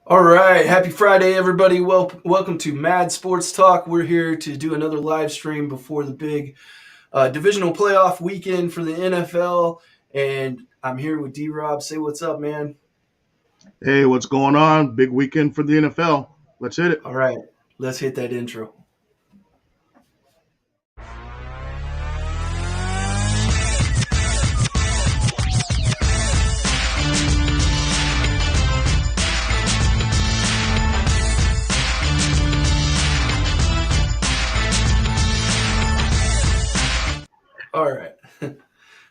All right, happy Friday, everybody. Welcome to Mad Sports Talk. We're here to do another live stream before the big divisional playoff weekend for the NFL. And I'm here with D Rob. Say what's up, man. Hey, what's going on? Big weekend for the NFL. Let's hit it. All right, let's hit that intro. All right.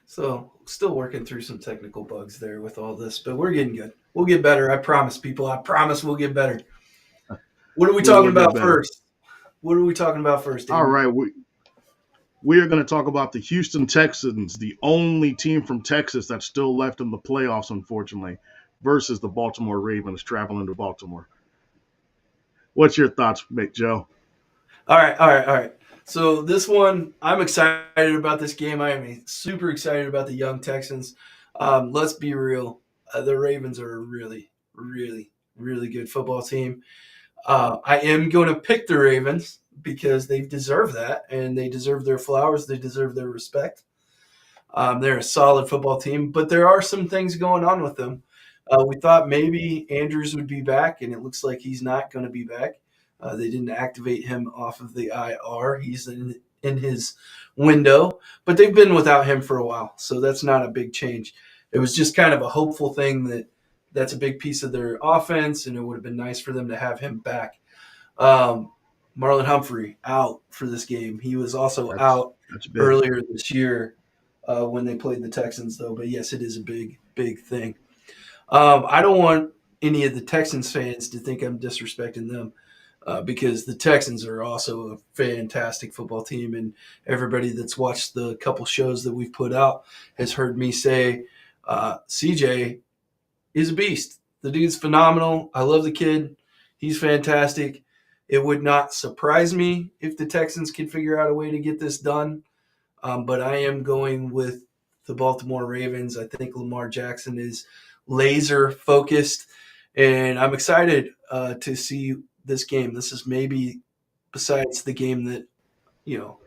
So, still working through some technical bugs there with all this, but we're getting good. We'll get better. I promise, people. I promise we'll get better. What are we We talking will get about better. first? What are we talking about first, All Damien? right, we are going to talk about the Houston Texans, the only team from Texas that's still left in the playoffs, unfortunately, versus the Baltimore Ravens traveling to Baltimore. What's your thoughts, Mick Joe? All right. So this one, I'm excited about this game. I am super excited about the young Texans. Let's be real, the Ravens are a really good football team. I am going to pick the Ravens because they deserve that, and they deserve their flowers. They deserve their respect. They're a solid football team, but there are some things going on with them. We thought maybe Andrews would be back, and it looks like he's not going to be back. They didn't activate him off of the IR. He's in his window, but they've been without him for a while, so that's not a big change. It was just kind of a hopeful thing that's a big piece of their offense, and it would have been nice for them to have him back. Um, Marlon Humphrey out for this game. He was also That's out that's big. earlier this year when they played the Texans, though. But yes, it is a big thing. I don't want any of the Texans fans to think I'm disrespecting them because the Texans are also a fantastic football team, and everybody that's watched the couple shows that we've put out has heard me say CJ is a beast. The dude's phenomenal. I love the kid. He's fantastic. It would not surprise me if the Texans could figure out a way to get this done. But I am going with the Baltimore Ravens. I think Lamar Jackson is laser focused, and I'm excited to see this game. This is maybe, besides the game that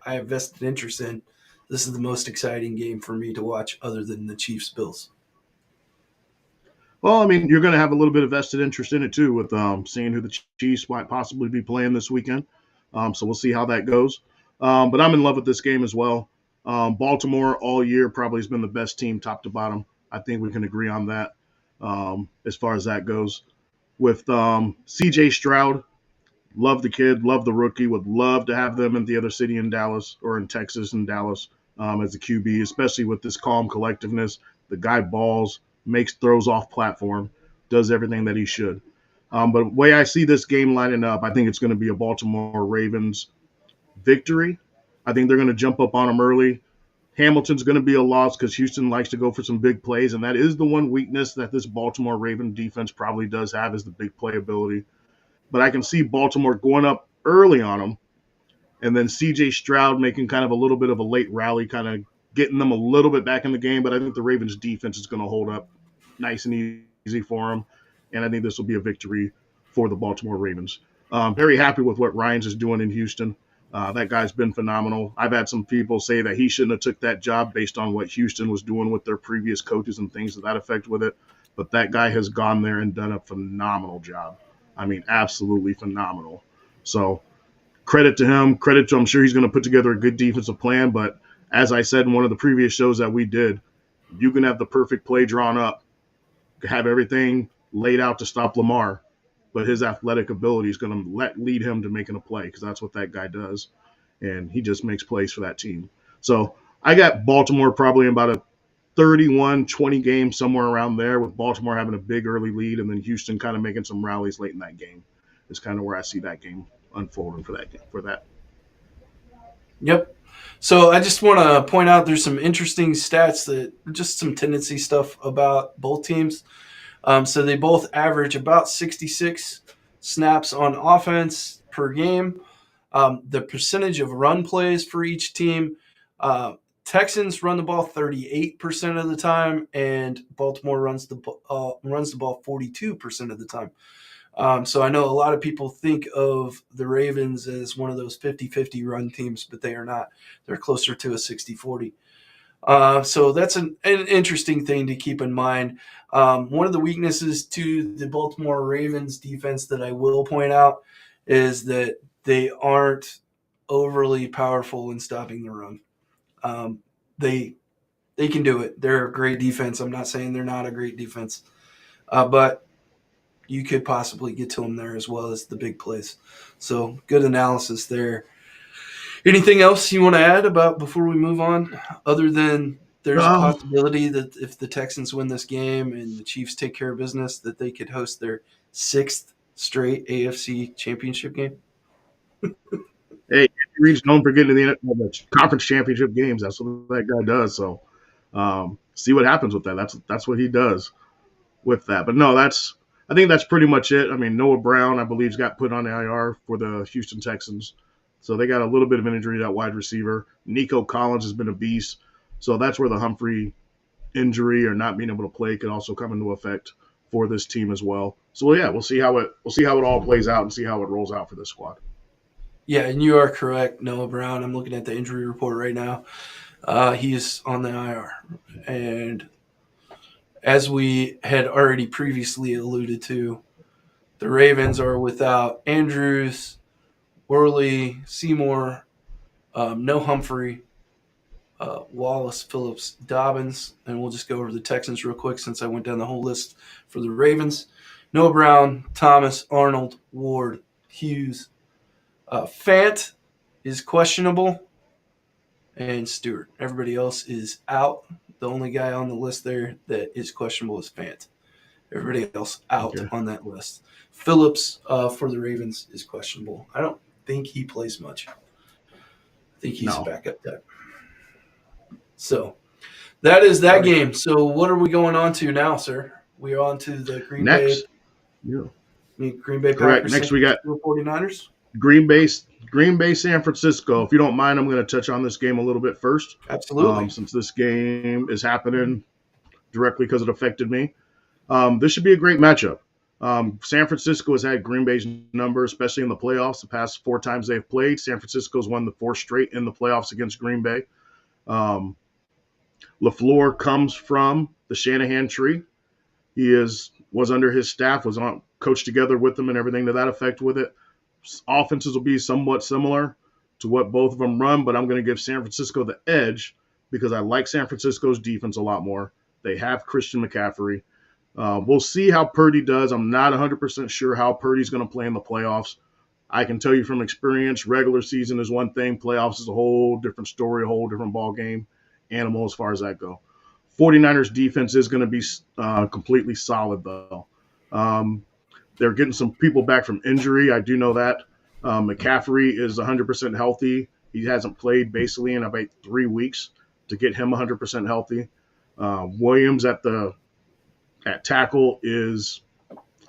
I have vested interest in, this is the most exciting game for me to watch, other than the Chiefs Bills. Well, I mean, you're going to have a little bit of vested interest in it too, with seeing who the Chiefs might possibly be playing this weekend. So we'll see how that goes. But I'm in love with this game as well. Baltimore all year probably has been the best team, top to bottom. I think we can agree on that as far as that goes. With C.J. Stroud, love the kid, love the rookie. Would love to have them in the other city in Dallas or in Texas in Dallas as a QB, especially with this calm collectiveness. The guy balls, makes throws off platform, does everything that he should. But the way I see this game lining up, I think it's going to be a Baltimore Ravens victory. I think they're going to jump up on them early. Hamilton's going to be a loss because Houston likes to go for some big plays, and that is the one weakness that this Baltimore Raven defense probably does have is the big playability. But I can see Baltimore going up early on them, and then C.J. Stroud making kind of a little bit of a late rally, kind of getting them a little bit back in the game. But I think the Ravens defense is going to hold up nice and easy for them, and I think this will be a victory for the Baltimore Ravens. Very happy with what Ryans is doing in Houston. That guy's been phenomenal. I've had some people say that he shouldn't have took that job based on what Houston was doing with their previous coaches and things to that effect with it. But that guy has gone there and done a phenomenal job. I mean, absolutely phenomenal. So credit to him. Credit to I'm sure he's going to put together a good defensive plan. But as I said in one of the previous shows that we did, you can have the perfect play drawn up, have everything laid out to stop Lamar, but his athletic ability is going to lead him to making a play because that's what that guy does, and he just makes plays for that team. So I got Baltimore probably in about a 31-20 game, somewhere around there, with Baltimore having a big early lead and then Houston kind of making some rallies late in that game. Is kind of where I see that game unfolding for that game. For that, Yep. So I just want to point out there's some interesting stats that just some tendency stuff about both teams. So they both average about 66 snaps on offense per game. The percentage of run plays for each team, uh, Texans run the ball 38% of the time, and Baltimore runs the ball 42% of the time. So I know a lot of people think of the Ravens as one of those 50-50 run teams, but they are not. They're closer to a 60-40. So that's an interesting thing to keep in mind. One of the weaknesses to the Baltimore Ravens defense that I will point out is that they aren't overly powerful in stopping the run. Um, they they can do it. They're a great defense. I'm not saying they're not a great defense, but you could possibly get to them there as well as the big plays. So good analysis there. Anything else you want to add about before we move on, other than there's a Um, possibility that if the Texans win this game and the Chiefs take care of business, that they could host their sixth straight AFC Championship game? hey, Andy Reid's known for getting to the conference championship games. That's what that guy does. So, see what happens with that. That's what he does with that. But no, I think that's pretty much it. I mean, Noah Brown, I believe, got put on the IR for the Houston Texans. So they got a little bit of an injury to that wide receiver. Nico Collins has been a beast. So that's where the Humphrey injury or not being able to play could also come into effect for this team as well. So yeah, we'll see how it all plays out and see how it rolls out for this squad. Yeah, and you are correct, Noah Brown. I'm looking at the injury report right now. He's on the IR. And as we had already previously alluded to, the Ravens are without Andrews, Worley, Seymour, no Humphrey, Wallace, Phillips, Dobbins, and we'll just go over the Texans real quick since I went down the whole list for the Ravens. Noah Brown, Thomas, Arnold, Ward, Hughes. Fant is questionable, and Stewart. Everybody else is out. The only guy on the list there that is questionable is Fant. Everybody else out Okay. on that list. Phillips for the Ravens is questionable. I don't think he plays much. I think he's a No. backup type. So that is All that right. game. So what are we going on to now, sir? We are on to the Next. Yeah. Green Bay Correct. Packers, San Next we got Francisco 49ers. Green Bay, Green Bay, San Francisco. If you don't mind, I'm going to touch on this game a little bit first, Absolutely. since this game is happening directly because it affected me. This should be a great matchup. San Francisco has had Green Bay's number, especially in the playoffs. The past four times they've played, San Francisco's won the four straight in the playoffs against Green Bay. Um, LaFleur comes from the Shanahan tree. He was under his staff, was on coached together with them, and everything to that effect with it. Offenses will be somewhat similar to what both of them run, but I'm going to give San Francisco the edge because I like San Francisco's defense a lot more. They have Christian McCaffrey. We'll see how Purdy does. I'm not 100% sure how Purdy's going to play in the playoffs. I can tell you from experience, regular season is one thing, playoffs is a whole different story, a whole different ball game, animal as far as that go. 49ers defense is going to be completely solid, though. Um, they're getting some people back from injury. I do know that. McCaffrey is 100% healthy. He hasn't played basically in about 3 weeks to get him 100% healthy. Williams at tackle is,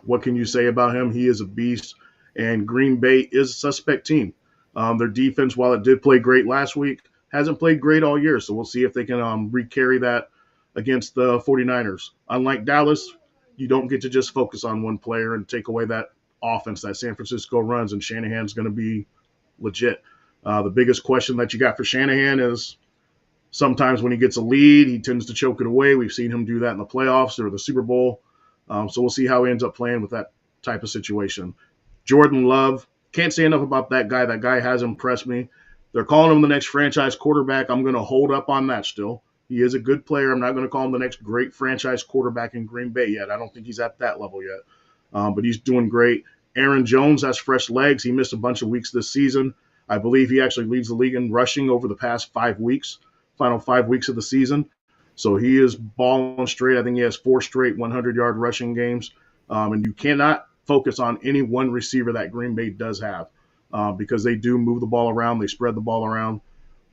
what can you say about him? He is a beast. And Green Bay is a suspect team. Their defense, while it did play great last week, hasn't played great all year. So we'll see if they can re-carry that against the 49ers. Unlike Dallas, you don't get to just focus on one player and take away that offense that San Francisco runs, and Shanahan's going to be legit. The biggest question that you got for Shanahan is sometimes when he gets a lead, he tends to choke it away. We've seen him do that in the playoffs or the Super Bowl. So we'll see how he ends up playing with that type of situation. Jordan Love, can't say enough about that guy. That guy has impressed me. They're calling him the next franchise quarterback. I'm going to hold up on that still. He is a good player. I'm not going to call him the next great franchise quarterback in Green Bay yet. I don't think he's at that level yet. But he's doing great. Aaron Jones has fresh legs. He missed a bunch of weeks this season. I believe he actually leads the league in rushing over the past 5 weeks, final 5 weeks of the season. So he is balling straight. I think he has 4 straight 100-yard rushing games. And you cannot focus on any one receiver that Green Bay does have because they do move the ball around. They spread the ball around.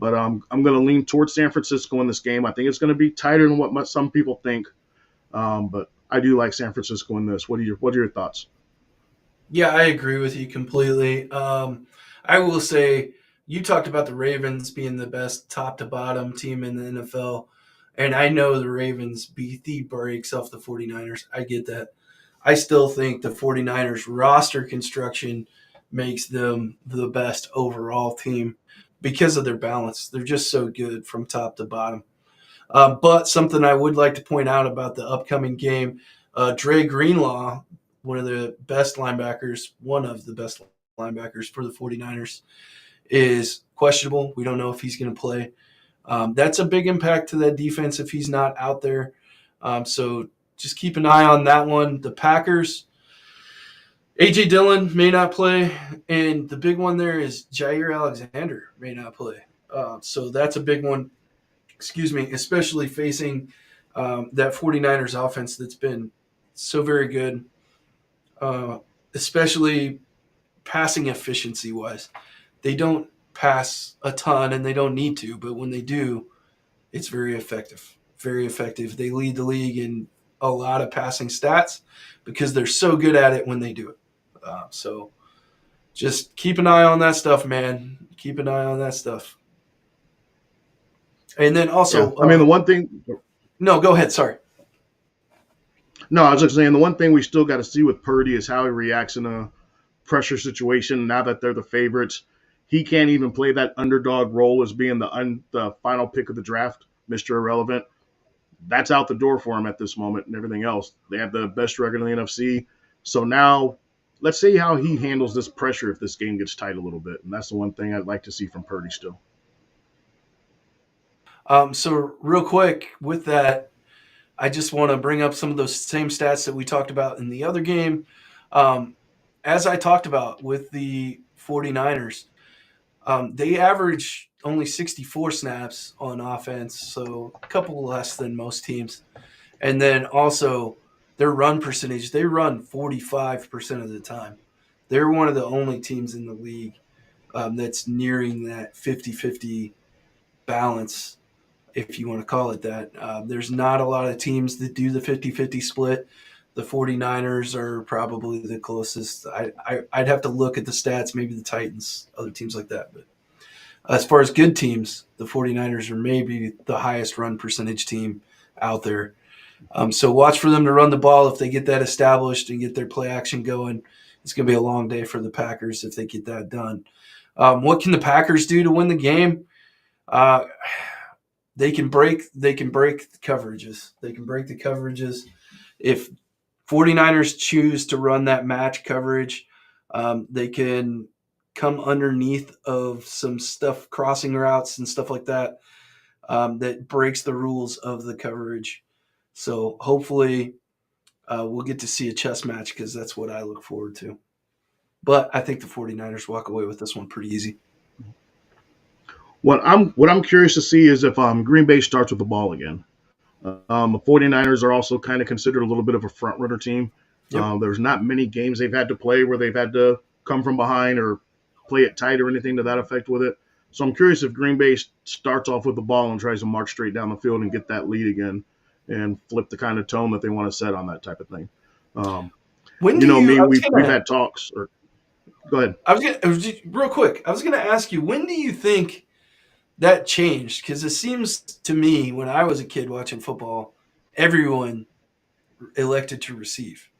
But I'm going to lean towards San Francisco in this game. I think it's going to be tighter than what some people think. But I do like San Francisco in this. What are your thoughts? Yeah, I agree with you completely. I will say you talked about the Ravens being the best top to bottom team in the NFL. And I know the Ravens beat the brakes off the 49ers. I get that. I still think the 49ers roster construction makes them the best overall team because of their balance. They're just so good from top to bottom. But something I would like to point out about the upcoming game, Dre Greenlaw, one of the best linebackers for the 49ers, is questionable. We don't know if he's going to play. That's a big impact to that defense if he's not out there. So just keep an eye on that one. The Packers, A.J. Dillon may not play, and the big one there is Jair Alexander may not play. So that's a big one, especially facing that 49ers offense that's been so very good, especially passing efficiency wise. They don't pass a ton and they don't need to, but when they do, it's very effective. Very effective. They lead the league in a lot of passing stats because they're so good at it when they do it. So just keep an eye on that stuff, man. Keep an eye on that stuff. And then Yeah, also, I mean the one thing. no, go ahead. Sorry. No, I was just saying the one thing we still got to see with Purdy is how he reacts in a pressure situation. Now that they're the favorites, he can't even play that underdog role as being the final pick of the draft, Mr. Irrelevant. That's out the door for him at this moment and everything else. They have the best record in the NFC. So now let's see how he handles this pressure if this game gets tight a little bit. And that's the one thing I'd like to see from Purdy still. So real quick with that, I just want to bring up some of those same stats that we talked about in the other game. As I talked about with the 49ers, they average only 64 snaps on offense, so a couple less than most teams. And then also their run percentage, they run 45% of the time. They're one of the only teams in the league that's nearing that 50-50 balance, if you want to call it that. There's not a lot of teams that do the 50-50 split. The 49ers are probably the closest. I'd have to look at the stats, maybe the Titans, other teams like that. But as far as good teams, the 49ers are maybe the highest run percentage team out there. So watch for them to run the ball. If they get that established and get their play action going, it's going to be a long day for the Packers if they get that done. What can the Packers do to win the game? They can break the coverages. They can break the coverages. If 49ers choose to run that match coverage, they can come underneath of some stuff, crossing routes and stuff like that, that breaks the rules of the coverage. So hopefully we'll get to see a chess match because that's what I look forward to. But I think the 49ers walk away with this one pretty easy. What I'm curious to see is if Green Bay starts with the ball again. The 49ers are also kind of considered a little bit of a front runner team. Yep. There's not many games they've had to play where they've had to come from behind or play it tight or anything to that effect with it. So I'm curious if Green Bay starts off with the ball and tries to march straight down the field and get that lead again and flip the kind of tone that they want to set on that type of thing. We've had talks. Or go ahead. Real quick, I was going to ask you, when do you think that changed? Because it seems to me when I was a kid watching football, everyone elected to receive.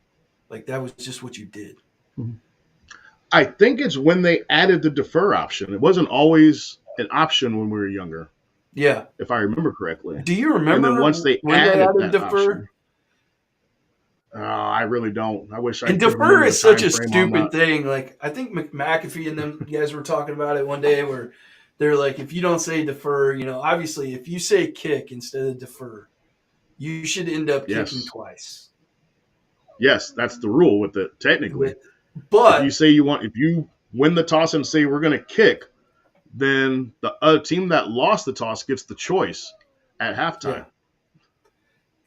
Like that was just what you did. I think it's when they added the defer option. It wasn't always an option when we were younger. Yeah. If I remember correctly. Do you remember and then once they when added they added that defer? option, I really don't. I wish I And could defer remember is the time such a frame on stupid that. thing. Like I think McAfee and them guys were talking about it one day where they're like, if you don't say defer, obviously if you say kick instead of defer, you should end up kicking Yes. twice. Yes, that's the rule with it, technically. If But you win the toss and say we're going to kick, then the team that lost the toss gets the choice at halftime. yeah.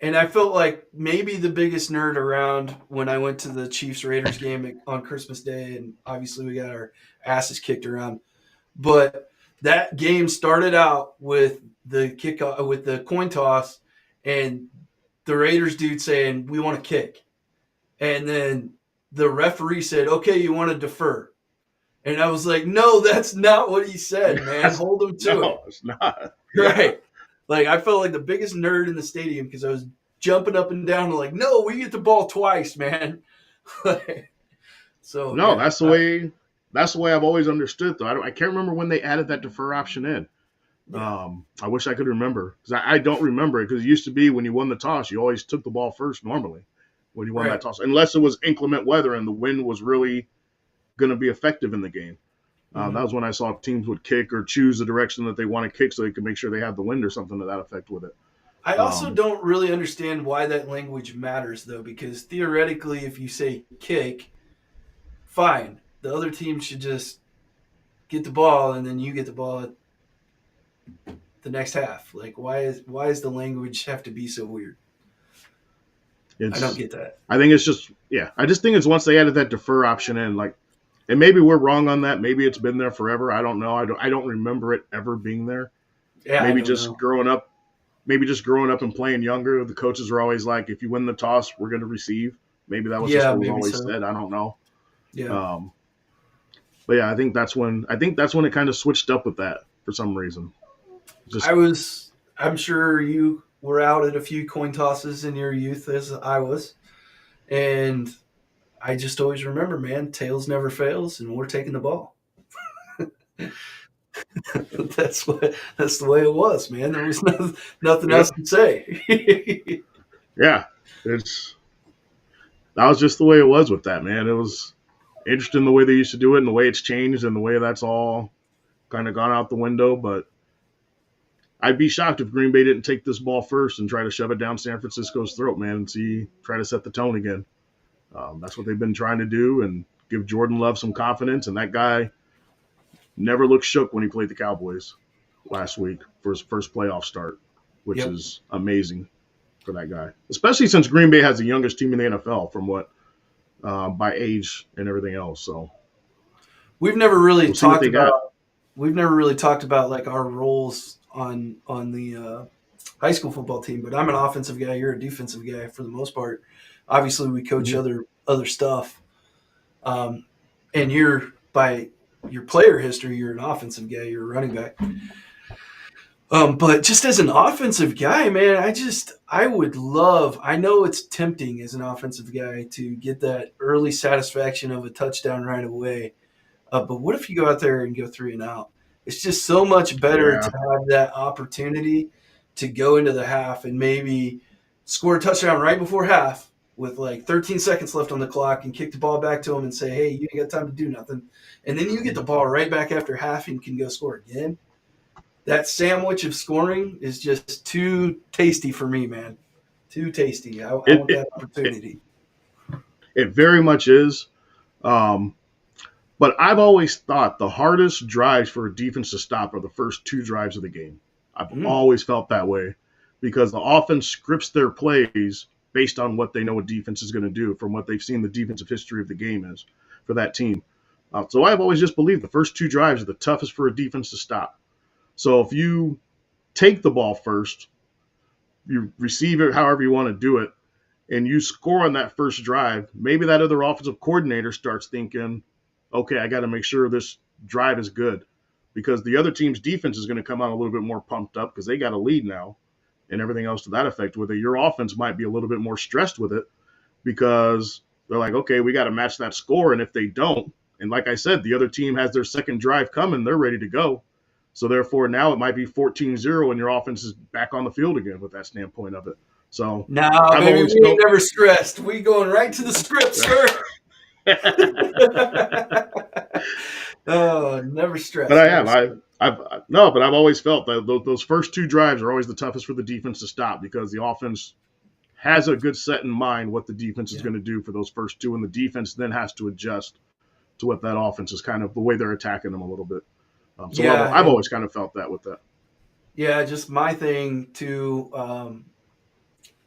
And I felt like maybe the biggest nerd around when I went to the Chiefs Raiders game on Christmas Day, and obviously we got our asses kicked around. But that game started out with the with the coin toss, and the Raiders dude saying we want to kick, and then the referee said, "Okay, you want to defer," and I was like, "No, that's not what he said, man. Hold him to it." No, it's not. Right. Like I felt like the biggest nerd in the stadium because I was jumping up and down, like, no, we get the ball twice, man. So No, yeah, that's the way. That's the way I've always understood. Though I can't remember when they added that defer option in. yeah, I wish I could remember because I don't remember it because it used to be when you won the toss, you always took the ball first normally when you won that right. toss, unless it was inclement weather and the wind was really going to be effective in the game. Hmm. That was when I saw teams would kick or choose the direction that they want to kick so they could make sure they have the wind or something to that effect with it. I also Um, don't really understand why that language matters, though, because theoretically, if you say kick, fine. The other team should just get the ball, and then you get the ball at the next half. Like, why is the language have to be so weird? I don't it's get that. I think it's just yeah. I just think it's once they added that defer option in, like, and maybe we're wrong on that. Maybe it's been there forever. I don't know. I don't remember it ever being there. Yeah, I Maybe don't just know. growing up. Maybe just growing up and playing younger, the coaches were always like, if you win the toss, we're going to receive. Maybe that was just Yeah, what was maybe always so. said. I don't know. Yeah, Um, but yeah, I think that's when it kind of switched up with that for some reason. I Just was. I'm sure you were out at a few coin tosses in your youth, as I was, and I just always remember, man, tails never fails, and we're taking the ball. That's the way it was, man. There was nothing yeah, else to say. yeah. It's that was just the way it was with that, man. It was interesting the way they used to do it and the way it's changed and the way that's all kind of gone out the window. But I'd be shocked if Green Bay didn't take this ball first and try to shove it down San Francisco's throat, man, and try to set the tone again. That's what they've been trying to do and give Jordan Love some confidence. And that guy never looked shook when he played the Cowboys last week for his first playoff start, which Yep. is amazing for that guy, especially since Green Bay has the youngest team in the NFL from what by age and everything else. So We've never really we'll see what talked they got. about we've never really talked about like our roles on the high school football team, but I'm an offensive guy, you're a defensive guy for the most part. Obviously we coach Mm-hmm. other stuff. Um, and you're by your player history, you're an offensive guy, you're a running back. But just as an offensive guy, man, I would love. I know it's tempting as an offensive guy to get that early satisfaction of a touchdown right away. But what if you go out there and go 3-and-out? It's just so much better to Yeah, have that opportunity to go into the half and maybe score a touchdown right before half with like 13 seconds left on the clock and kick the ball back to them and say, hey, you ain't got time to do nothing. And then you get the ball right back after half and can go score again. That sandwich of scoring is just too tasty for me, man. Too tasty. I it want it, that it, opportunity. it very much is. Um, but I've always thought the hardest drives for a defense to stop are the first two drives of the game. I've Mm, always felt that way because the offense scripts their plays based on what they know a defense is going to do from what they've seen the defensive history of the game is for that team. So I've always just believed the first two drives are the toughest for a defense to stop. So if you take the ball first, you receive it however you want to do it, and you score on that first drive, maybe that other offensive coordinator starts thinking, okay, I got to make sure this drive is good because the other team's defense is going to come out a little bit more pumped up because they got a lead now and everything else to that effect with it. Your offense might be a little bit more stressed with it because they're like, okay, we got to match that score. And if they don't, and like I said, the other team has their second drive coming, they're ready to go. So therefore, now it might be 14-0 and your offense is back on the field again with that standpoint of it. So nah, I've baby, always we ain't felt never stressed. We going right to the script, sir. Oh, never But stressed. I Never have. stressed. I've always felt that those first two drives are always the toughest for the defense to stop because the offense has a good set in mind what the defense is Yeah. going to do for those first two, and the defense then has to adjust to what that offense is kind of the way they're attacking them a little bit. So Yeah. I've always kind of felt that with that. Yeah. Just my thing too.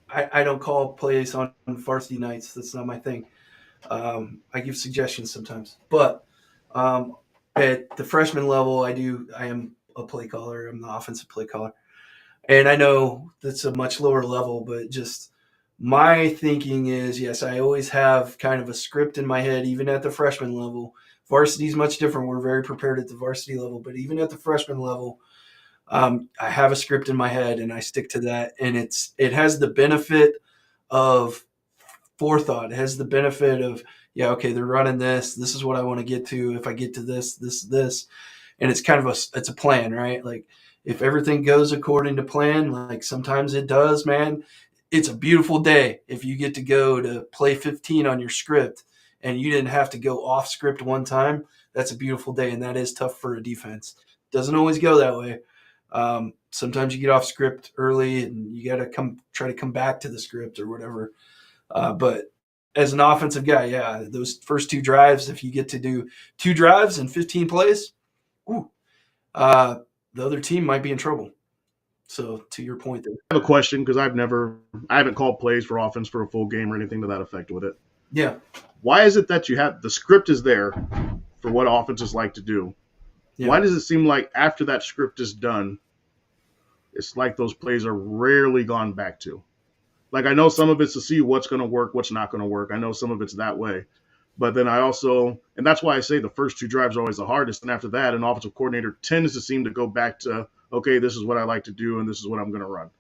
I don't call plays on varsity nights. That's not my thing. I give suggestions sometimes, but um, at the freshman level, I am a play caller. I'm the offensive play caller, and I know that's a much lower level, but just my thinking is yes, I always have kind of a script in my head, even at the freshman level. Varsity is much different. We're very prepared at the varsity level, but even at the freshman level, I have a script in my head and I stick to that, and it has the benefit of forethought. It has the benefit of, yeah, okay, they're running this. This is what I want to get to. If I get to this, and it's kind of it's a plan, right? Like if everything goes according to plan, like sometimes it does, man. It's a beautiful day if you get to go to play 15 on your script and you didn't have to go off script one time. That's a beautiful day, and that is tough for a defense. Doesn't always go that way. Sometimes you get off script early and you got to try to come back to the script or whatever. But as an offensive guy, yeah, those first two drives, if you get to do 2 drives and 15 plays, ooh, the other team might be in trouble. So to your point there. I have a question because I haven't called plays for offense for a full game or anything to that effect with it. Yeah. Why is it that you have the script is there for what offenses like to do? Yeah. Why does it seem like after that script is done, it's like those plays are rarely gone back to? Like I know some of it's to see what's going to work, what's not going to work. I know some of it's that way. But then I also, and that's why I say the first 2 drives are always the hardest. And after that, an offensive coordinator tends to seem to go back to, okay, this is what I like to do and this is what I'm going to run.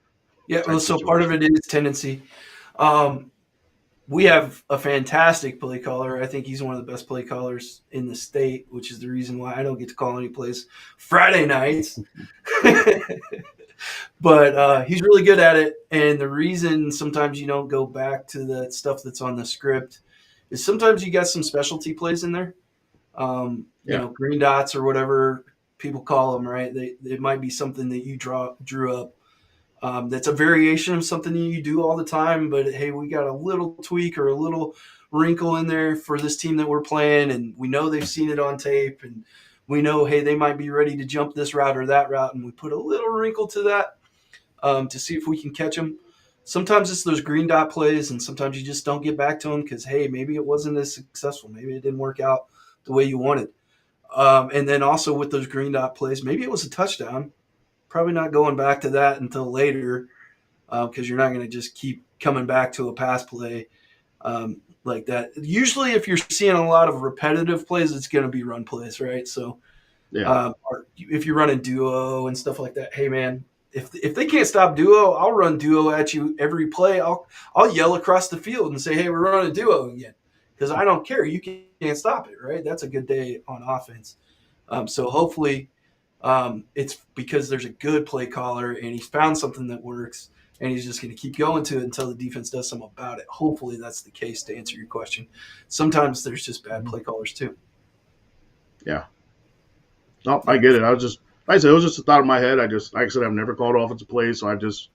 Yeah, well, so part of it is tendency. We have a fantastic play caller. I think he's one of the best play callers in the state, which is the reason why I don't get to call any plays Friday nights. But he's really good at it. And the reason sometimes you don't go back to the stuff that's on the script is sometimes you got some specialty plays in there. You know, green dots or whatever people call them, right? It might be something that you drew up. That's a variation of something that you do all the time, but hey, we got a little tweak or a little wrinkle in there for this team that we're playing, and we know they've seen it on tape, and we know, hey, they might be ready to jump this route or that route, and we put a little wrinkle to that to see if we can catch them. Sometimes it's those green dot plays, and sometimes you just don't get back to them because, hey, maybe it wasn't as successful. Maybe it didn't work out the way you wanted. And then also with those green dot plays, maybe it was a touchdown. Probably not going back to that until later because you're not going to just keep coming back to a pass play like that. Usually if you're seeing a lot of repetitive plays, it's going to be run plays, right? So or if you're running duo and stuff like that, hey, man, if they can't stop duo, I'll run duo at you every play. I'll yell across the field and say, hey, we're running duo again because I don't care. You can't stop it, right? That's a good day on offense. So hopefully – it's because there's a good play caller and he's found something that works and he's just going to keep going to it until the defense does something about it. Hopefully that's the case to answer your question. Sometimes there's just bad play callers too. Yeah. No, I get it. I was just, like I said, it was just a thought in my head. Like I said, I've never called offensive plays, so I've just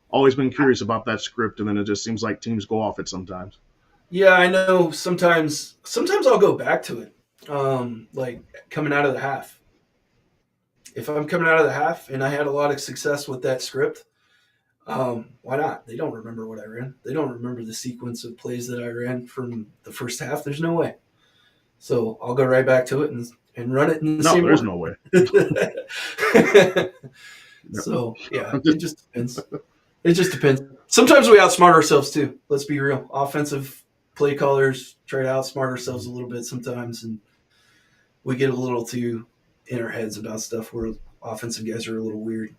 always been curious about that script, and then it just seems like teams go off it sometimes. Yeah, I know. Sometimes I'll go back to it, like coming out of the half. If I'm coming out of the half and I had a lot of success with that script, why not? They don't remember what I ran. They don't remember the sequence of plays that I ran from the first half. There's no way. So I'll go right back to it and run it in the same way. There's no way. So, yeah, it just depends. It just depends. Sometimes we outsmart ourselves too. Let's be real. Offensive play callers try to outsmart ourselves a little bit sometimes, and we get a little too in our heads about stuff where offensive guys are a little weird.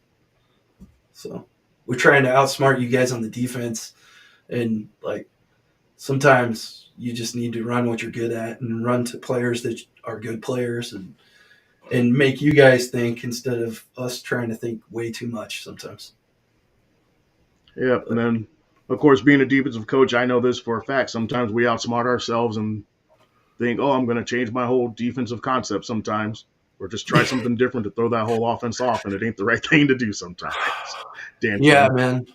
So we're trying to outsmart you guys on the defense, and like sometimes you just need to run what you're good at and run to players that are good players and make you guys think instead of us trying to think way too much sometimes. Yeah, and then of course being a defensive coach, I know this for a fact. Sometimes we outsmart ourselves and think, oh, I'm going to change my whole defensive concept sometimes. Or just try something different to throw that whole offense off, and it ain't the right thing to do sometimes. Damn. Yeah, man.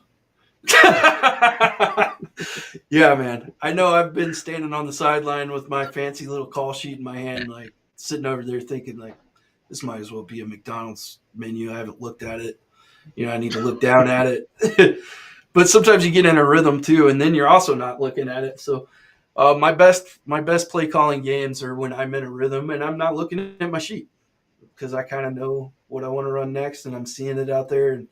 Yeah, man. I know I've been standing on the sideline with my fancy little call sheet in my hand, like sitting over there thinking, like, this might as well be a McDonald's menu. I haven't looked at it. You know, I need to look down at it. But sometimes you get in a rhythm too, and then you're also not looking at it. So my best play calling games are when I'm in a rhythm and I'm not looking at my sheet, because I kind of know what I want to run next and I'm seeing it out there. And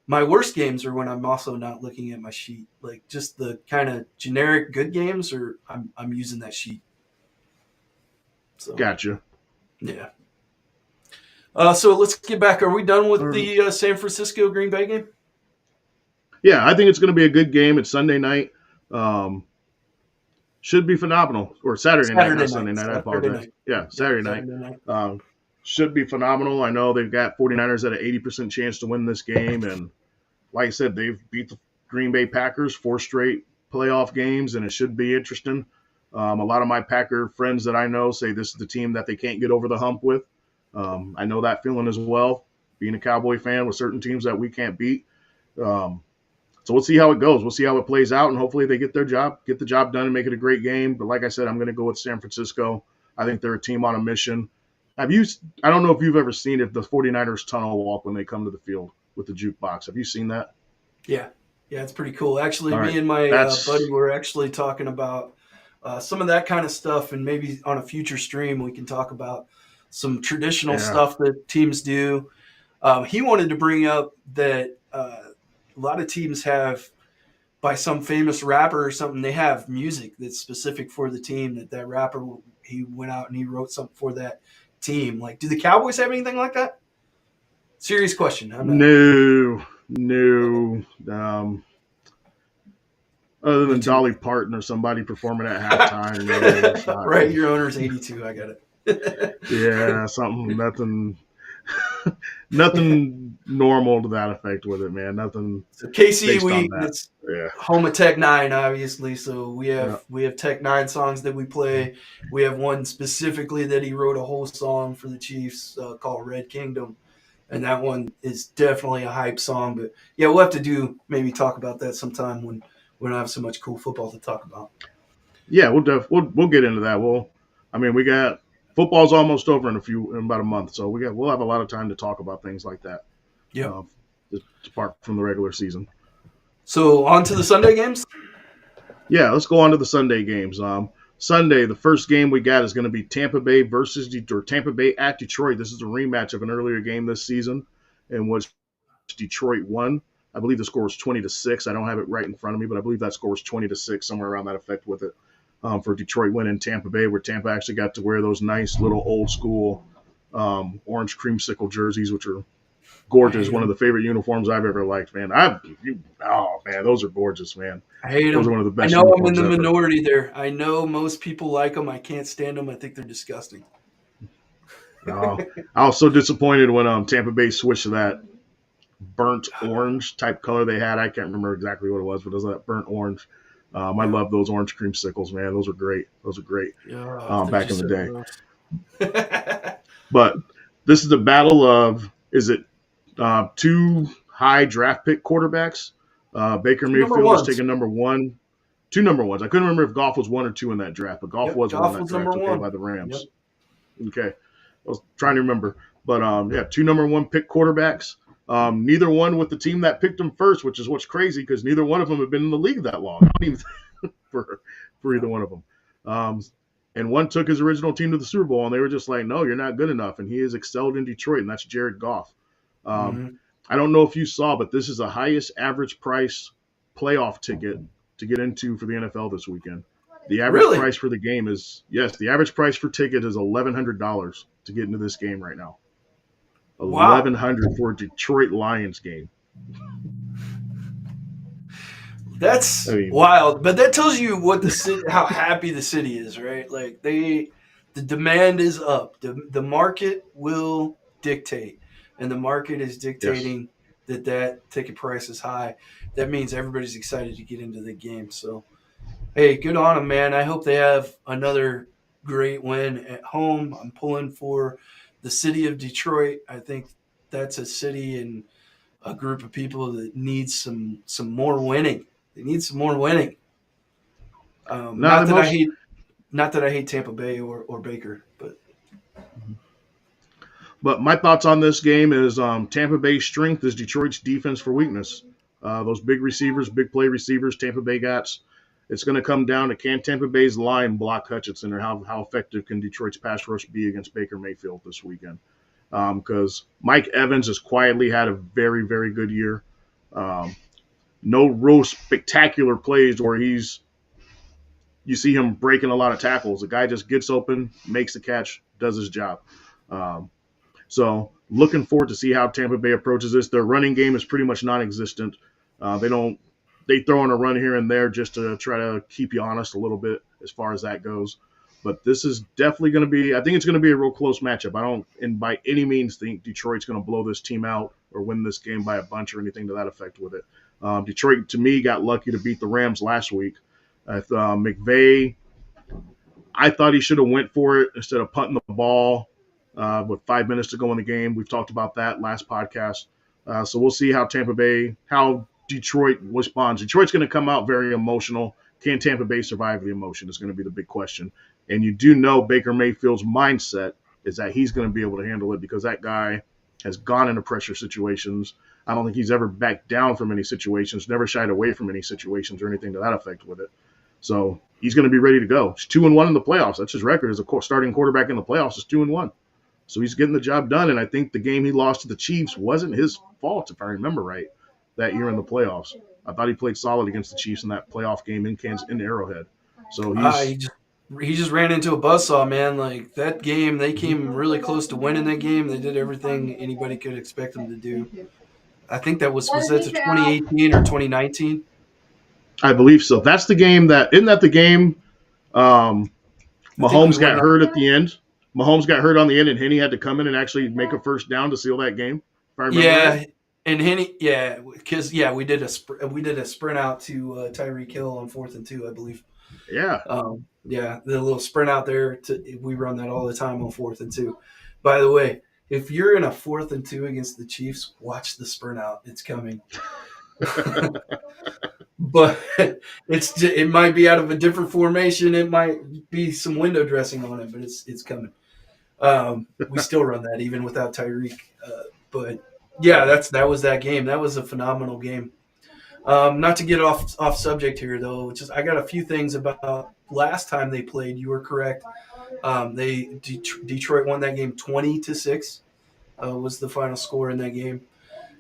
my worst games are when I'm also not looking at my sheet, like just the kind of generic good games, or I'm using that sheet. So, gotcha. Yeah. So let's get back. Are we done with the San Francisco Green Bay game? Yeah, I think it's going to be a good game. It's Sunday night. Um, should be phenomenal. Or Saturday night, Saturday not night. Sunday night. I Saturday apologize. night. Yeah, Yep, Saturday night. Saturday night. Um, should be phenomenal. I know they've got 49ers at an 80% chance to win this game. And like I said, they've beat the Green Bay Packers 4 straight playoff games, and it should be interesting. A lot of my Packer friends that I know say this is the team that they can't get over the hump with. I know that feeling as well, being a Cowboy fan with certain teams that we can't beat. Um, so we'll see how it goes. We'll see how it plays out, and hopefully they get the job done, and make it a great game. But like I said, I'm going to go with San Francisco. I think they're a team on a mission. Have you? I don't know if you've ever seen it, the 49ers tunnel walk when they come to the field with the jukebox. Have you seen that? Yeah, yeah, it's pretty cool. Actually, All right, me and my buddy that's were actually talking about some of that kind of stuff, and maybe on a future stream we can talk about some traditional yeah. stuff that teams do. He wanted to bring up that a lot of teams have, by some famous rapper or something, they have music that's specific for the team. That rapper, he went out and he wrote something for that team. Like, do the Cowboys have anything like that? Serious question. I'm not. No, no. Other Me than too. Dolly Parton or somebody performing at halftime, no, it's not. Right, your owner's 82. I got it. Yeah, something, nothing, nothing normal to that effect with it, man. Nothing So KC, based on we that. it's Yeah, home of Tech Nine, obviously. So we yeah. have Tech Nine songs that we play. We have one specifically that he wrote a whole song for the Chiefs called Red Kingdom, and that one is definitely a hype song. But yeah, we'll have to maybe talk about that sometime when we don't have so much cool football to talk about. Yeah, we'll get into that. I mean, we got football's almost over in about a month, so we'll have a lot of time to talk about things like that. Yep. Uh, apart from the regular season. So on to the Sunday games. Yeah, let's go on to the Sunday games. Sunday, the first game we got is going to be Tampa Bay Tampa Bay at Detroit. This is a rematch of an earlier game this season in which Detroit won. I believe the score was 20-6. I don't have it right in front of me, but I believe that score was 20-6, somewhere around that effect with it, for Detroit winning Tampa Bay, where Tampa actually got to wear those nice little old school orange creamsicle jerseys, which are I gorgeous. hate One of them. the favorite uniforms I've ever liked, man. Oh man, those are gorgeous, man. I hate Those are them. one of the I best know I'm in uniforms the ever. minority there. I know most people like them. I can't stand them. I think they're disgusting. I was so disappointed when Tampa Bay switched to that burnt orange type color they had. I can't remember exactly what it was, but it was that burnt orange. I Yeah. love those orange creamsicles, man. Those are great. Those are great Yeah, they're back in just the so day. gross. But this is the battle of, is it two high draft pick quarterbacks? Baker Two number Mayfield is ones. taking number one, two number ones. I couldn't remember if Goff was one or two in that draft, but Goff Yep, was one in Goff that was number draft, okay, one. by the Yep. Rams. Okay. I was trying to remember. But yeah, two number one pick quarterbacks. Neither one with the team that picked them first, which is what's crazy because neither one of them have been in the league that long. I don't even for Yeah. either one of them. Um, and one took his original team to the Super Bowl, and they were just like, "No, you're not good enough." And he has excelled in Detroit, and that's Jared Goff. Um, Hmm. I don't know if you saw, but this is the highest average price playoff ticket to get into for the NFL this weekend. The average Really? price for the game is, yes, the average price for ticket is $1,100 to get into this game right now. Wow. 1,100 for a Detroit Lions game. I That's mean, wild. But that tells you what the city, how happy the city is, right? Like the demand is up. The market will dictate, and the market is yes, dictating that ticket price is high. That means everybody's excited to get into the game. So hey, good on them, man. I hope they have another great win at home. I'm pulling for the city of Detroit. I think that's a city and a group of people that needs some more winning. They need some more winning. not the most. Not that I hate Tampa Bay or Baker, but But my thoughts on this game is Tampa Bay's strength is Detroit's defense for weakness. Those big receivers, big play receivers, Tampa Bay got. It's going to come down to can Tampa Bay's line block Hutchinson, or how effective can Detroit's pass rush be against Baker Mayfield this weekend? Because Mike Evans has quietly had a very, very good year. Um, no real spectacular plays where you see him breaking a lot of tackles. The guy just gets open, makes the catch, does his job. Um, so looking forward to see how Tampa Bay approaches this. Their running game is pretty much non-existent. They don't. they throw in a run here and there just to try to keep you honest a little bit as far as that goes. But this is definitely going to be, I think it's going to be a real close matchup. I don't, and by any means, think Detroit's going to blow this team out or win this game by a bunch or anything to that effect with it. Detroit, to me, got lucky to beat the Rams last week. McVay, I thought he should have went for it instead of punting the ball with 5 minutes to go in the game. We've talked about that last podcast. So we'll see how Detroit responds. Detroit's going to come out very emotional. Can Tampa Bay survive the emotion is going to be the big question. And you do know Baker Mayfield's mindset is that he's going to be able to handle it because that guy has gone into pressure situations. I don't think he's ever backed down from any situations, never shied away from any situations or anything to that effect with it. So he's going to be ready to go. He's 2-1 in the playoffs. That's his record as a starting quarterback in the playoffs is 2-1. So he's getting the job done. And I think the game he lost to the Chiefs wasn't his fault, if I remember right, that year in the playoffs. I thought he played solid against the Chiefs in that playoff game in Arrowhead. So he just ran into a buzzsaw, man. Like that game, they came really close to winning that game. They did everything anybody could expect them to do. I think that was that to 2018 or 2019? I believe so. That's the game isn't that the game Mahomes got hurt at the end? Mahomes got hurt on the end, and Henne had to come in and actually make a first down to seal that game. If I remember right. And Henne, because we did a sprint out to Tyreek Hill on 4th and 2, I believe. Yeah. The little sprint out there. We run that all the time on 4th and 2. By the way, if you're in a 4th and 2 against the Chiefs, watch the sprint out. It's coming. But it might be out of a different formation. It might be some window dressing on it, but it's coming. We still run that even without Tyreek. But yeah, that was that game. That was a phenomenal game. Not to get off subject here though, I got a few things about last time they played. You were correct. Detroit won that game 20-6. Was the final score in that game,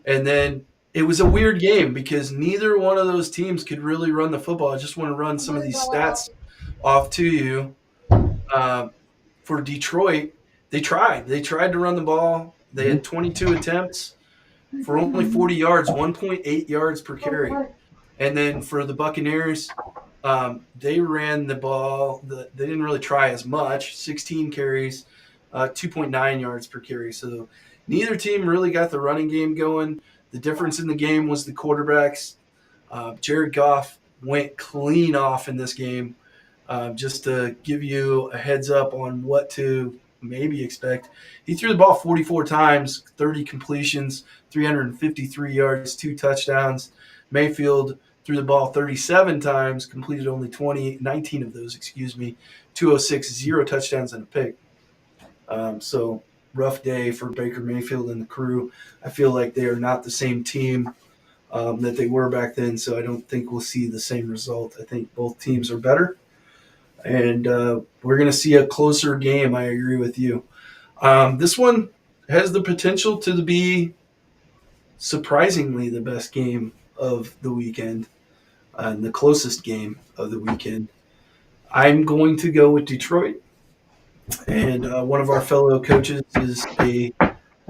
and then it was a weird game because neither one of those teams could really run the football. I just want to run some of these stats off to you. For Detroit, they tried to run the ball. They had 22 attempts for only 40 yards, 1.8 yards per carry. And then for the Buccaneers, they ran the ball. They didn't really try as much, 16 carries, 2.9 yards per carry. So neither team really got the running game going. The difference in the game was the quarterbacks. Jared Goff went clean off in this game. Just to give you a heads up on what to maybe expect. He threw the ball 44 times, 30 completions, 353 yards, 2 touchdowns. Mayfield threw the ball 37 times, completed only 19 of those, 206, 0 touchdowns and a pick. So rough day for Baker Mayfield and the crew. I feel like they are not the same team that they were back then, so I don't think we'll see the same result. I think both teams are better. And we're going to see a closer game. I agree with you. This one has the potential to be surprisingly the best game of the weekend and the closest game of the weekend. I'm going to go with Detroit. And one of our fellow coaches is a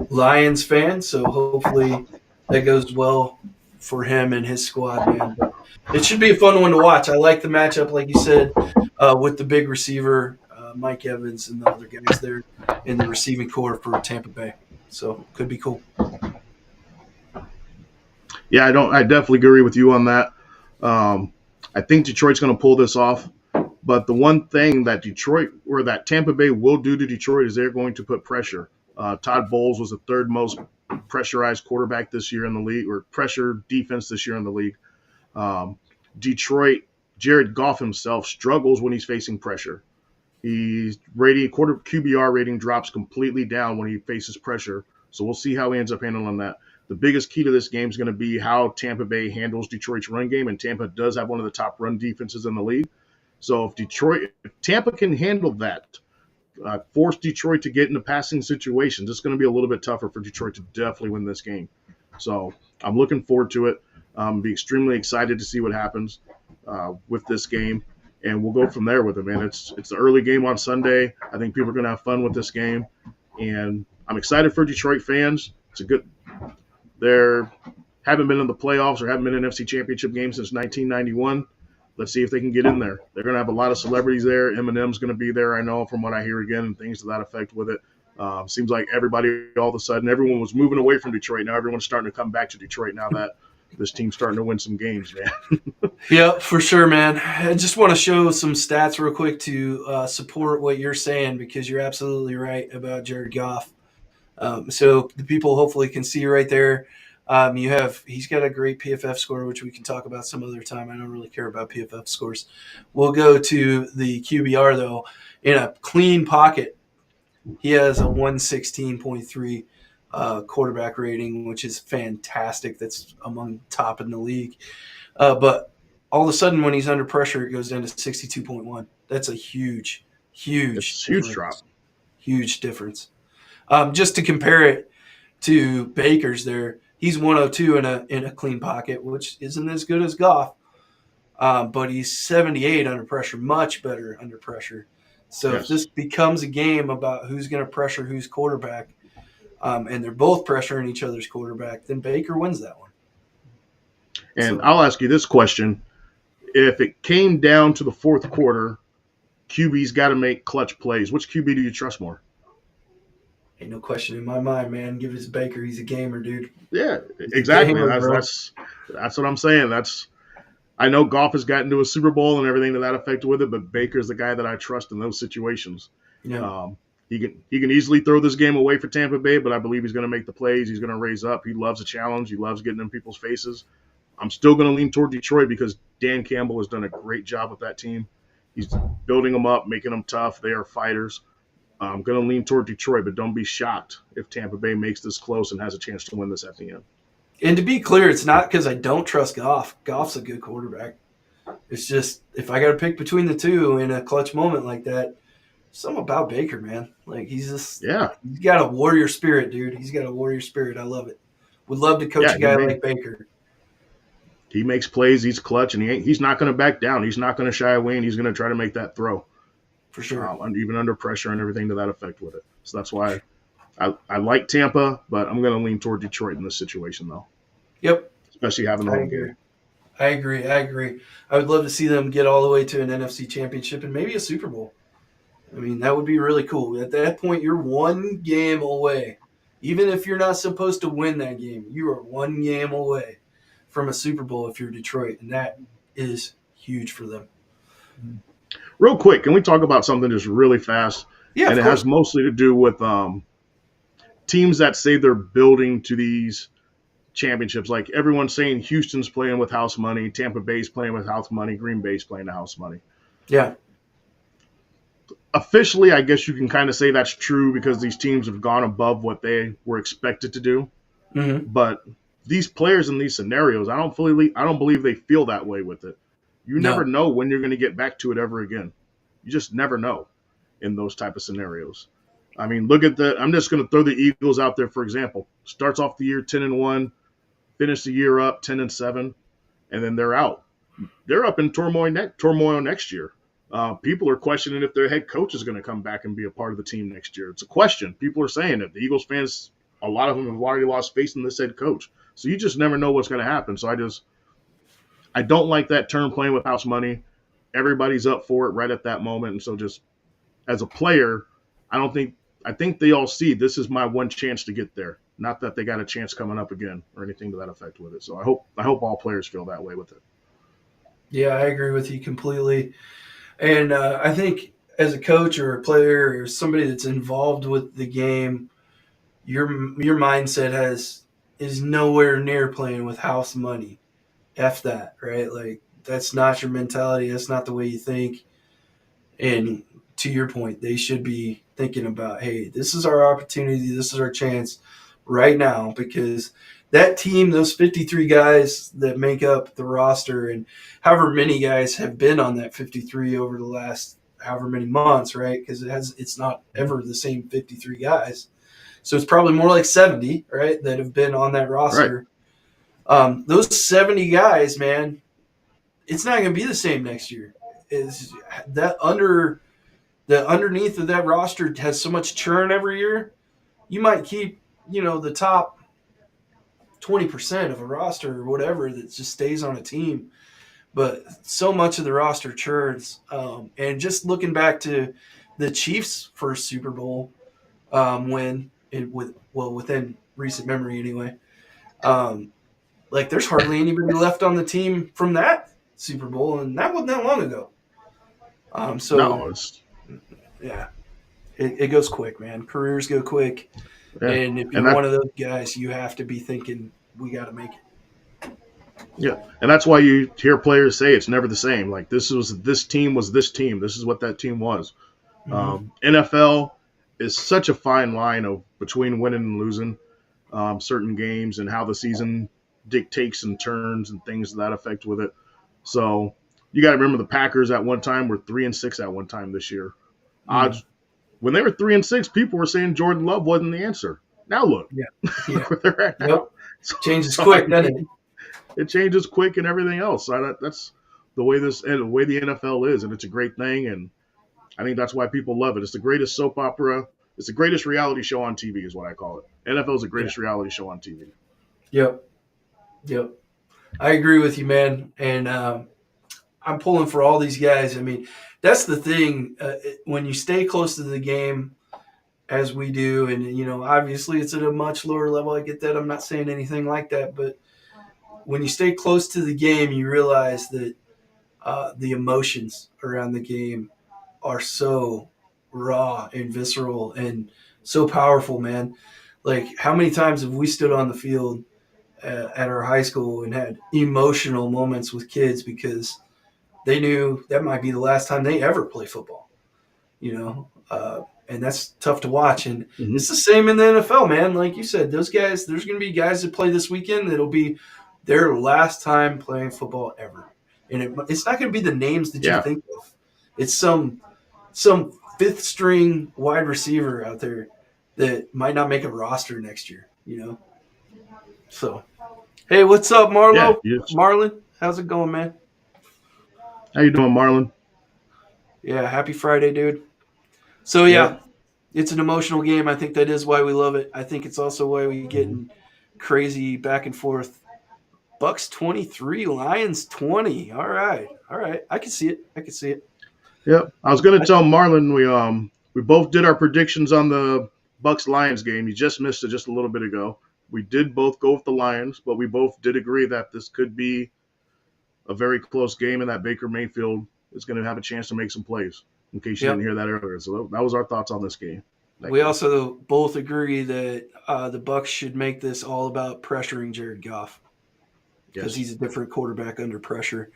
Lions fan, so hopefully that goes well for him and his squad, man. But it should be a fun one to watch. I like the matchup, like you said, with the big receiver, Mike Evans, and the other guys there in the receiving core for Tampa Bay. So could be cool. Yeah, I definitely agree with you on that. I think Detroit's going to pull this off. But the one thing that Tampa Bay will do to Detroit is they're going to put pressure. Todd Bowles was the 3rd most pressurized quarterback this year in the league, or pressure defense this year in the league. Detroit, Jared Goff himself struggles when he's facing pressure. His QBR rating drops completely down when he faces pressure. So we'll see how he ends up handling that. The biggest key to this game is going to be how Tampa Bay handles Detroit's run game, and Tampa does have one of the top run defenses in the league. So if Tampa can handle that, force Detroit to get into passing situations, it's going to be a little bit tougher for Detroit to definitely win this game. So I'm looking forward to it. Be extremely excited to see what happens with this game, and we'll go from there with it, man. It's the early game on Sunday. I think people are going to have fun with this game, and I'm excited for Detroit fans. haven't been in the playoffs or haven't been in an NFC Championship game since 1991. Let's see if they can get in there. They're going to have a lot of celebrities there. Eminem's going to be there, I know, from what I hear again, and things to that effect with it. Seems like everybody, all of a sudden, everyone was moving away from Detroit. Now everyone's starting to come back to Detroit now that this team's starting to win some games, man. Yeah, for sure, man. I just want to show some stats real quick to support what you're saying because you're absolutely right about Jared Goff. So the people hopefully can see right there. He's got a great PFF score, which we can talk about some other time. I don't really care about PFF scores. We'll go to the QBR though. In a clean pocket, he has a 116.3 quarterback rating, which is fantastic. That's among top in the league. But all of a sudden, when he's under pressure, it goes down to 62.1. That's a huge, huge It's a huge drop. difference. Huge difference. Just to compare it to Baker's, there he's 102 in a clean pocket, which isn't as good as Goff, but he's 78 under pressure, much better under pressure. So if Yes. this becomes a game about who's going to pressure whose quarterback, and they're both pressuring each other's quarterback, then Baker wins that one. And So I'll ask you this question. If it came down to the fourth quarter, QB's got to make clutch plays. Which QB do you trust more? ain't no question in my mind, man. Give it to Baker. He's a gamer, dude. Yeah, He's exactly. a gamer, bro. That's what I'm saying. I know Goff has gotten to a Super Bowl and everything to that effect with it, but Baker's the guy that I trust in those situations. Yeah. He can easily throw this game away for Tampa Bay, but I believe he's going to make the plays. He's going to raise up. He loves a challenge. He loves getting in people's faces. I'm still going to lean toward Detroit because Dan Campbell has done a great job with that team. He's building them up, making them tough. They are fighters. I'm going to lean toward Detroit, but don't be shocked if Tampa Bay makes this close and has a chance to win this at the end. And to be clear, it's not because I don't trust Goff. Goff's a good quarterback. It's just if I got to pick between the two in a clutch moment like that, something about Baker, man. Like he's got a warrior spirit, dude. He's got a warrior spirit. I love it. Would love to coach a guy like Baker. He makes plays. He's clutch, and he's not going to back down. He's not going to shy away, and he's going to try to make that throw. For sure. Even under pressure and everything to that effect with it. So that's why I like Tampa, but I'm going to lean toward Detroit in this situation, though. Yep. Especially having the home game. I agree. I would love to see them get all the way to an NFC championship and maybe a Super Bowl. I mean, that would be really cool. At that point, you're one game away. Even if you're not supposed to win that game, you are one game away from a Super Bowl if you're Detroit, and that is huge for them. Real quick, can we talk about something just really fast? Yeah, and it has mostly to do with teams that say they're building to these championships. Like everyone's saying Houston's playing with house money, Tampa Bay's playing with house money, Green Bay's playing the house money. Yeah. Officially, I guess you can kind of say that's true because these teams have gone above what they were expected to do. Mm-hmm. But these players in these scenarios, I don't believe they feel that way with it. You never know when you're going to get back to it ever again. You just never know in those type of scenarios. I mean, I'm just going to throw the Eagles out there, for example. Starts off the year 10-1, finish the year up 10-7, and then they're out. They're up in turmoil next year. People are questioning if their head coach is going to come back and be a part of the team next year. It's a question. People are saying it. The Eagles fans, a lot of them have already lost faith in this head coach. So you just never know what's going to happen. So I don't like that term playing with house money. Everybody's up for it right at that moment. And so just as a player, I think they all see this is my one chance to get there. Not that they got a chance coming up again or anything to that effect with it. So I hope all players feel that way with it. Yeah, I agree with you completely. And I think as a coach or a player or somebody that's involved with the game, your mindset is nowhere near playing with house money. F that, right? Like that's not your mentality. That's not the way you think. And to your point, they should be thinking about, hey, this is our opportunity. This is our chance right now because that team, those 53 guys that make up the roster and however many guys have been on that 53 over the last however many months, right? Because it's not ever the same 53 guys. So it's probably more like 70, right, that have been on that roster. Right. Those 70 guys, man, it's not going to be the same next year. Is that the underneath of that roster has so much churn every year. You might keep, the top 20% of a roster or whatever that just stays on a team. But so much of the roster churns. And just looking back to the Chiefs' first Super Bowl win, within recent memory anyway, um, like there's hardly anybody left on the team from that Super Bowl, and that wasn't that long ago. So No, it's yeah, it goes quick, man. Careers go quick, yeah, and if and you're that one of those guys, you have to be thinking we got to make it. yeah, and that's why you hear players say it's never the same. Like this team was this team. This is what that team was. Mm-hmm. NFL is such a fine line of between winning and losing certain games and how the season dictates and turns and things to that effect with it. So you got to remember the Packers at one time were 3-6 at one time this year. Mm. Odds when they were 3-6, people were saying Jordan Love wasn't the answer. Now look, Yeah, yeah, look where they're at yep. now. So, Changes so I quick, doesn't mean, it? it changes quick and everything else. So that's the way the NFL is, and it's a great thing. And I think that's why people love it. It's the greatest soap opera. It's the greatest reality show on TV, is what I call it. NFL is the Yeah, greatest reality show on TV. yep, yep. I agree with you, man. And I'm pulling for all these guys. I mean, that's the thing. When you stay close to the game, as we do, and obviously it's at a much lower level. I get that. I'm not saying anything like that, but when you stay close to the game, you realize that the emotions around the game are so raw and visceral and so powerful, man. Like, how many times have we stood on the field at our high school and had emotional moments with kids because they knew that might be the last time they ever play football, and that's tough to watch. And Mm-hmm. it's the same in the NFL, man. Like you said, those guys, there's going to be guys that play this weekend that'll be their last time playing football ever. And it's not going to be the names that you Yeah, think of. It's some fifth string wide receiver out there that might not make a roster next year. So, hey, what's up, yeah. Marlon, how's it going, man? How you doing, Marlon? Yeah, happy Friday, dude. So yeah, Yep. it's an emotional game. I think that is why we love it. I think it's also why we get Mm-hmm. in crazy back and forth. Bucks 23, Lions 20. All right. All right. I can see it. I can see it. Yep. I was gonna I, tell Marlon we both did our predictions on the Bucks Lions game. You just missed it just a little bit ago. We did both go with the Lions, but we both did agree that this could be a very close game and that Baker Mayfield is going to have a chance to make some plays. In case you didn't yep. hear that earlier, so that was our thoughts on this game. That We game. also both agree that the Bucks should make this all about pressuring Jared Goff because Yes. he's a different quarterback under pressure.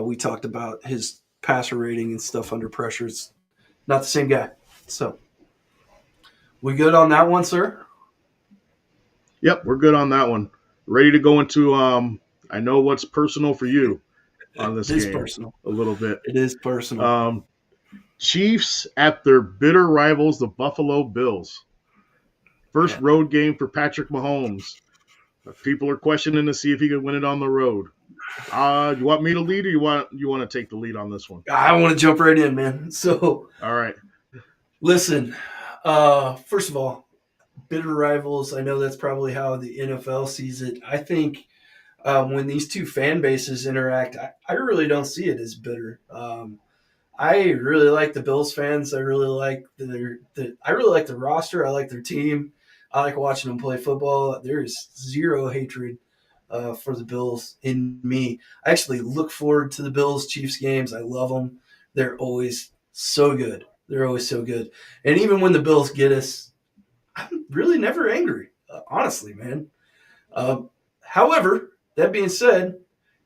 We talked about his passer rating and stuff under pressure. It's not the same guy. So we good on that one, sir? Yep, we're good on that one. Ready to go into I know what's personal for you on It this is game personal. a little bit. It is personal. Um, Chiefs at their bitter rivals, the Buffalo Bills. First Yeah. road game for Patrick Mahomes. People are questioning to see if he could win it on the road. You want me to lead, or you want to take the lead on this one? I want to jump right in, man. So All right. listen, first of all, bitter rivals. I know that's probably how the NFL sees it. I think when these two fan bases interact, I really don't see it as bitter. I really like the Bills fans. I really like I really like the roster. I like their team. I like watching them play football. There's zero hatred for the Bills in me. I actually look forward to the Bills Chiefs games. I love them. They're always so good. They're always so good. And even when the Bills get us, I'm really never angry. Honestly, man. However, that being said,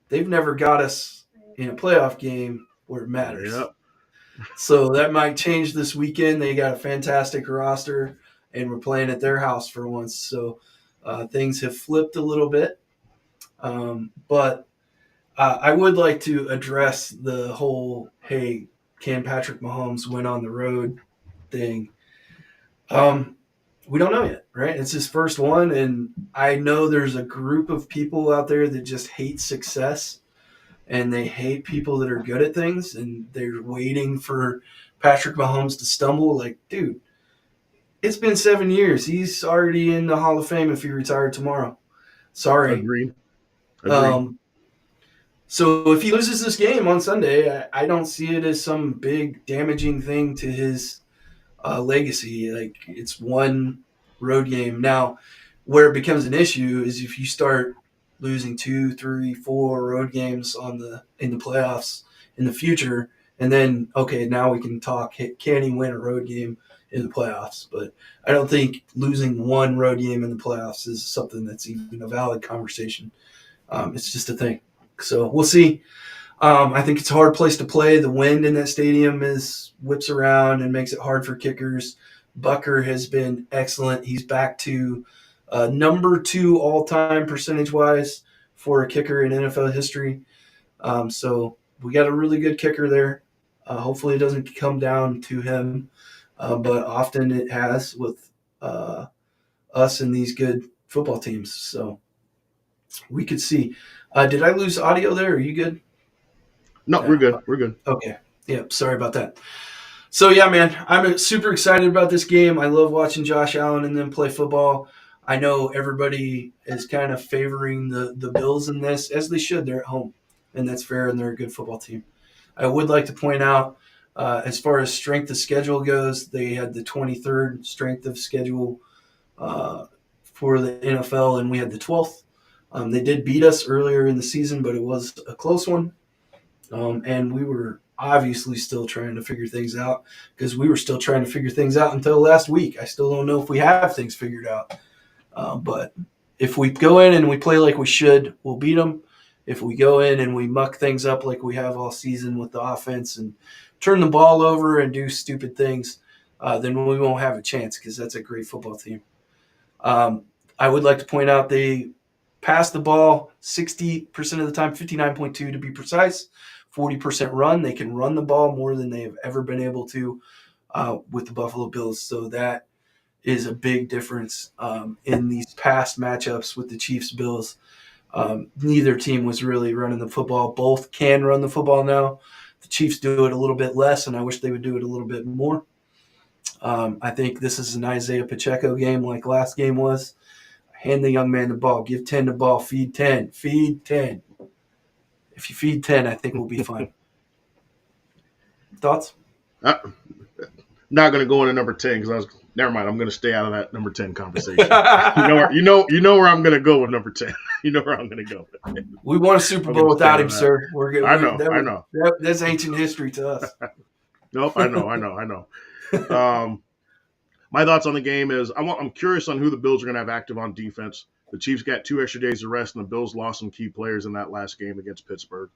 they've never got us in a playoff game where it matters. Yep. So that might change this weekend. They got a fantastic roster, and we're playing at their house for once. So things have flipped a little bit. But I would like to address the whole, hey, can Patrick Mahomes win on the road thing? Um, we don't know yet, right? It's his first one, and I know there's a group of people out there that just hate success and they hate people that are good at things, and they're waiting for Patrick Mahomes to stumble. Like, dude, it's been 7 years. He's already in the Hall of Fame if he retired tomorrow. Sorry. Agreed. Agreed. Um, so if he loses this game on Sunday, I don't see it as some big damaging thing to his legacy. Like it's one road game. Now, where it becomes an issue is if you start losing two, three, four road games in the playoffs in the future, and then okay, now we can talk. Can he win a road game in the playoffs? But I don't think losing one road game in the playoffs is something that's even a valid conversation. It's just a thing. So we'll see. I think it's a hard place to play. The wind in that stadium is whips around and makes it hard for kickers. Bucker has been excellent. He's back to number 2 all-time percentage-wise for a kicker in NFL history. So we got a really good kicker there. Hopefully it doesn't come down to him, but often it has with us and these good football teams. So we could see. Did I lose audio there? Are you good? No, we're Yeah. good. We're good. Okay. Yeah. Sorry about that. So yeah, man, I'm super excited about this game. I love watching Josh Allen and them play football. I know everybody is kind of favoring the Bills in this, as they should. They're at home, and that's fair, and they're a good football team. I would like to point out, as far as strength of schedule goes, they had the 23rd strength of schedule for the NFL, and we had the 12th. They did beat us earlier in the season, but it was a close one. And we were obviously still trying to figure things out because we were still trying to figure things out until last week. I still don't know if we have things figured out. But if we go in and we play like we should, we'll beat them. If we go in and we muck things up like we have all season with the offense and turn the ball over and do stupid things, then we won't have a chance because that's a great football team. I would like to point out they pass the ball 60% of the time, 59.2 to be precise. 40% run. They can run the ball more than they have ever been able to with the Buffalo Bills. So that is a big difference in these past matchups with the Chiefs Bills. Neither team was really running the football. Both can run the football now. The Chiefs do it a little bit less, and I wish they would do it a little bit more. I think this is an Isaiah Pacheco game like last game was. Hand the young man the ball. Give 10 the ball. Feed 10. Feed 10. If you feed 10, I think we'll be fine. Thoughts? I'm not going to go into number 10 because never mind. I'm going to stay out of that number 10 conversation. you know where I'm going to go with number 10. You know where I'm going to go. We won a Super Bowl without him, sir. We're good. I know. That's ancient history to us. Nope. I know. My thoughts on the game is I'm curious on who the Bills are going to have active on defense. The Chiefs got 2 extra days of rest, and the Bills lost some key players in that last game against Pittsburgh.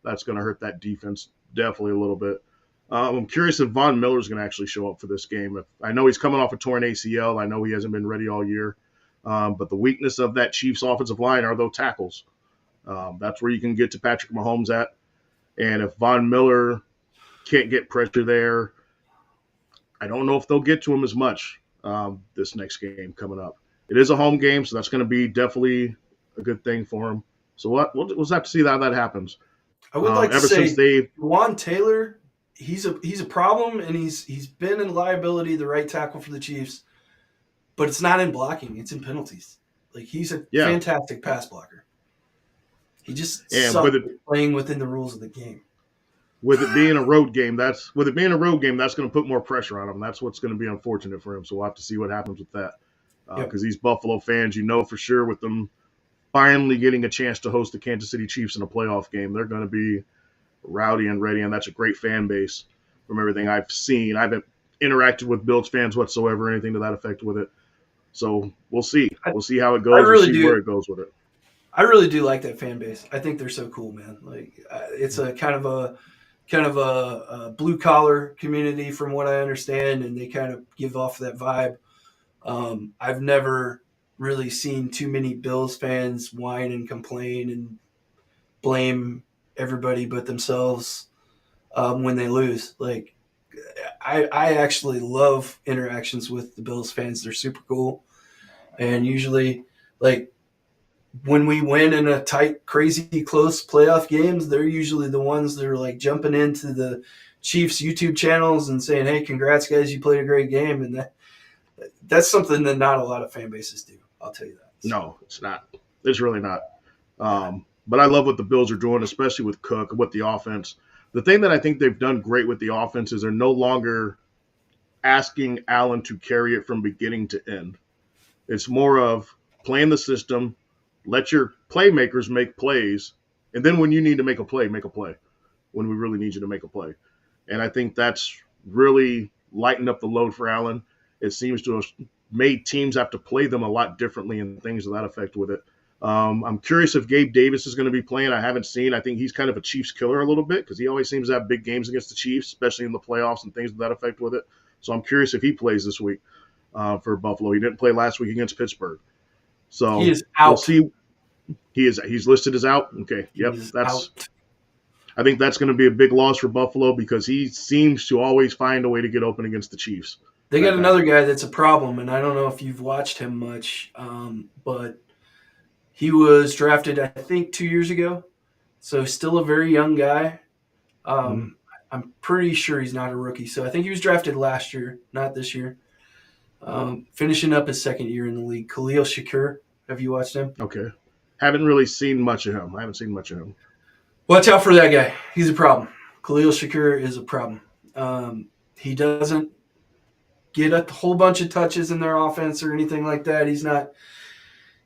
That's going to hurt that defense definitely a little bit. I'm curious if Von Miller's going to actually show up for this game. I know he's coming off a torn ACL. I know he hasn't been ready all year. But the weakness of that Chiefs offensive line are those tackles. That's where you can get to Patrick Mahomes at. And if Von Miller can't get pressure there, I don't know if they'll get to him as much this next game coming up. It is a home game, so that's going to be definitely a good thing for him. So we'll have to see how that happens. I would like to say Juwan Taylor, he's a problem, and he's been a liability, the right tackle for the Chiefs, but it's not in blocking; it's in penalties. Like he's a fantastic pass blocker. He just sucks at playing within the rules of the game. With it being a road game, that's going to put more pressure on him. That's what's going to be unfortunate for him. So we'll have to see what happens with that. Because these Buffalo fans, for sure, with them finally getting a chance to host the Kansas City Chiefs in a playoff game, they're going to be rowdy and ready, and that's a great fan base from everything I've seen. I haven't interacted with Bills fans whatsoever, anything to that effect with it. So we'll see. We'll see how it goes. We'll see where it goes with it. I really do like that fan base. I think they're so cool, man. Like it's a kind of a blue collar community, from what I understand, and they kind of give off that vibe. I've never really seen too many Bills fans whine and complain and blame everybody but themselves when they lose. Like, I actually love interactions with the Bills fans. They're super cool. And usually, like, when we win in a tight, crazy, close playoff games, they're usually the ones that are, like, jumping into the Chiefs YouTube channels and saying, hey, congrats, guys, you played a great game. And that's something that not a lot of fan bases do. I'll tell you that. No, it's not. It's really not. But I love what the Bills are doing, especially with Cook, with the offense. The thing that I think they've done great with the offense is they're no longer asking Allen to carry it from beginning to end. It's more of playing the system, let your playmakers make plays, and then when you need to make a play, when we really need you to make a play. And I think that's really lightened up the load for Allen. It seems to have made teams have to play them a lot differently and things of that effect with it. I'm curious if Gabe Davis is going to be playing. I haven't seen. I think he's kind of a Chiefs killer a little bit because he always seems to have big games against the Chiefs, especially in the playoffs and things of that effect with it. So I'm curious if he plays this week for Buffalo. He didn't play last week against Pittsburgh. So He is out. we'll see. He's listed as out. Okay. Yep. Out. I think that's going to be a big loss for Buffalo because he seems to always find a way to get open against the Chiefs. They got another guy that's a problem, and I don't know if you've watched him much, but he was drafted, I think, 2 years ago. So still a very young guy. I'm pretty sure he's not a rookie. So I think he was drafted last year, not this year. Finishing up his second year in the league. Khalil Shakur. Have you watched him? Okay. Haven't really seen much of him. I haven't seen much of him. Watch out for that guy. He's a problem. Khalil Shakur is a problem. He doesn't get a whole bunch of touches in their offense or anything like that.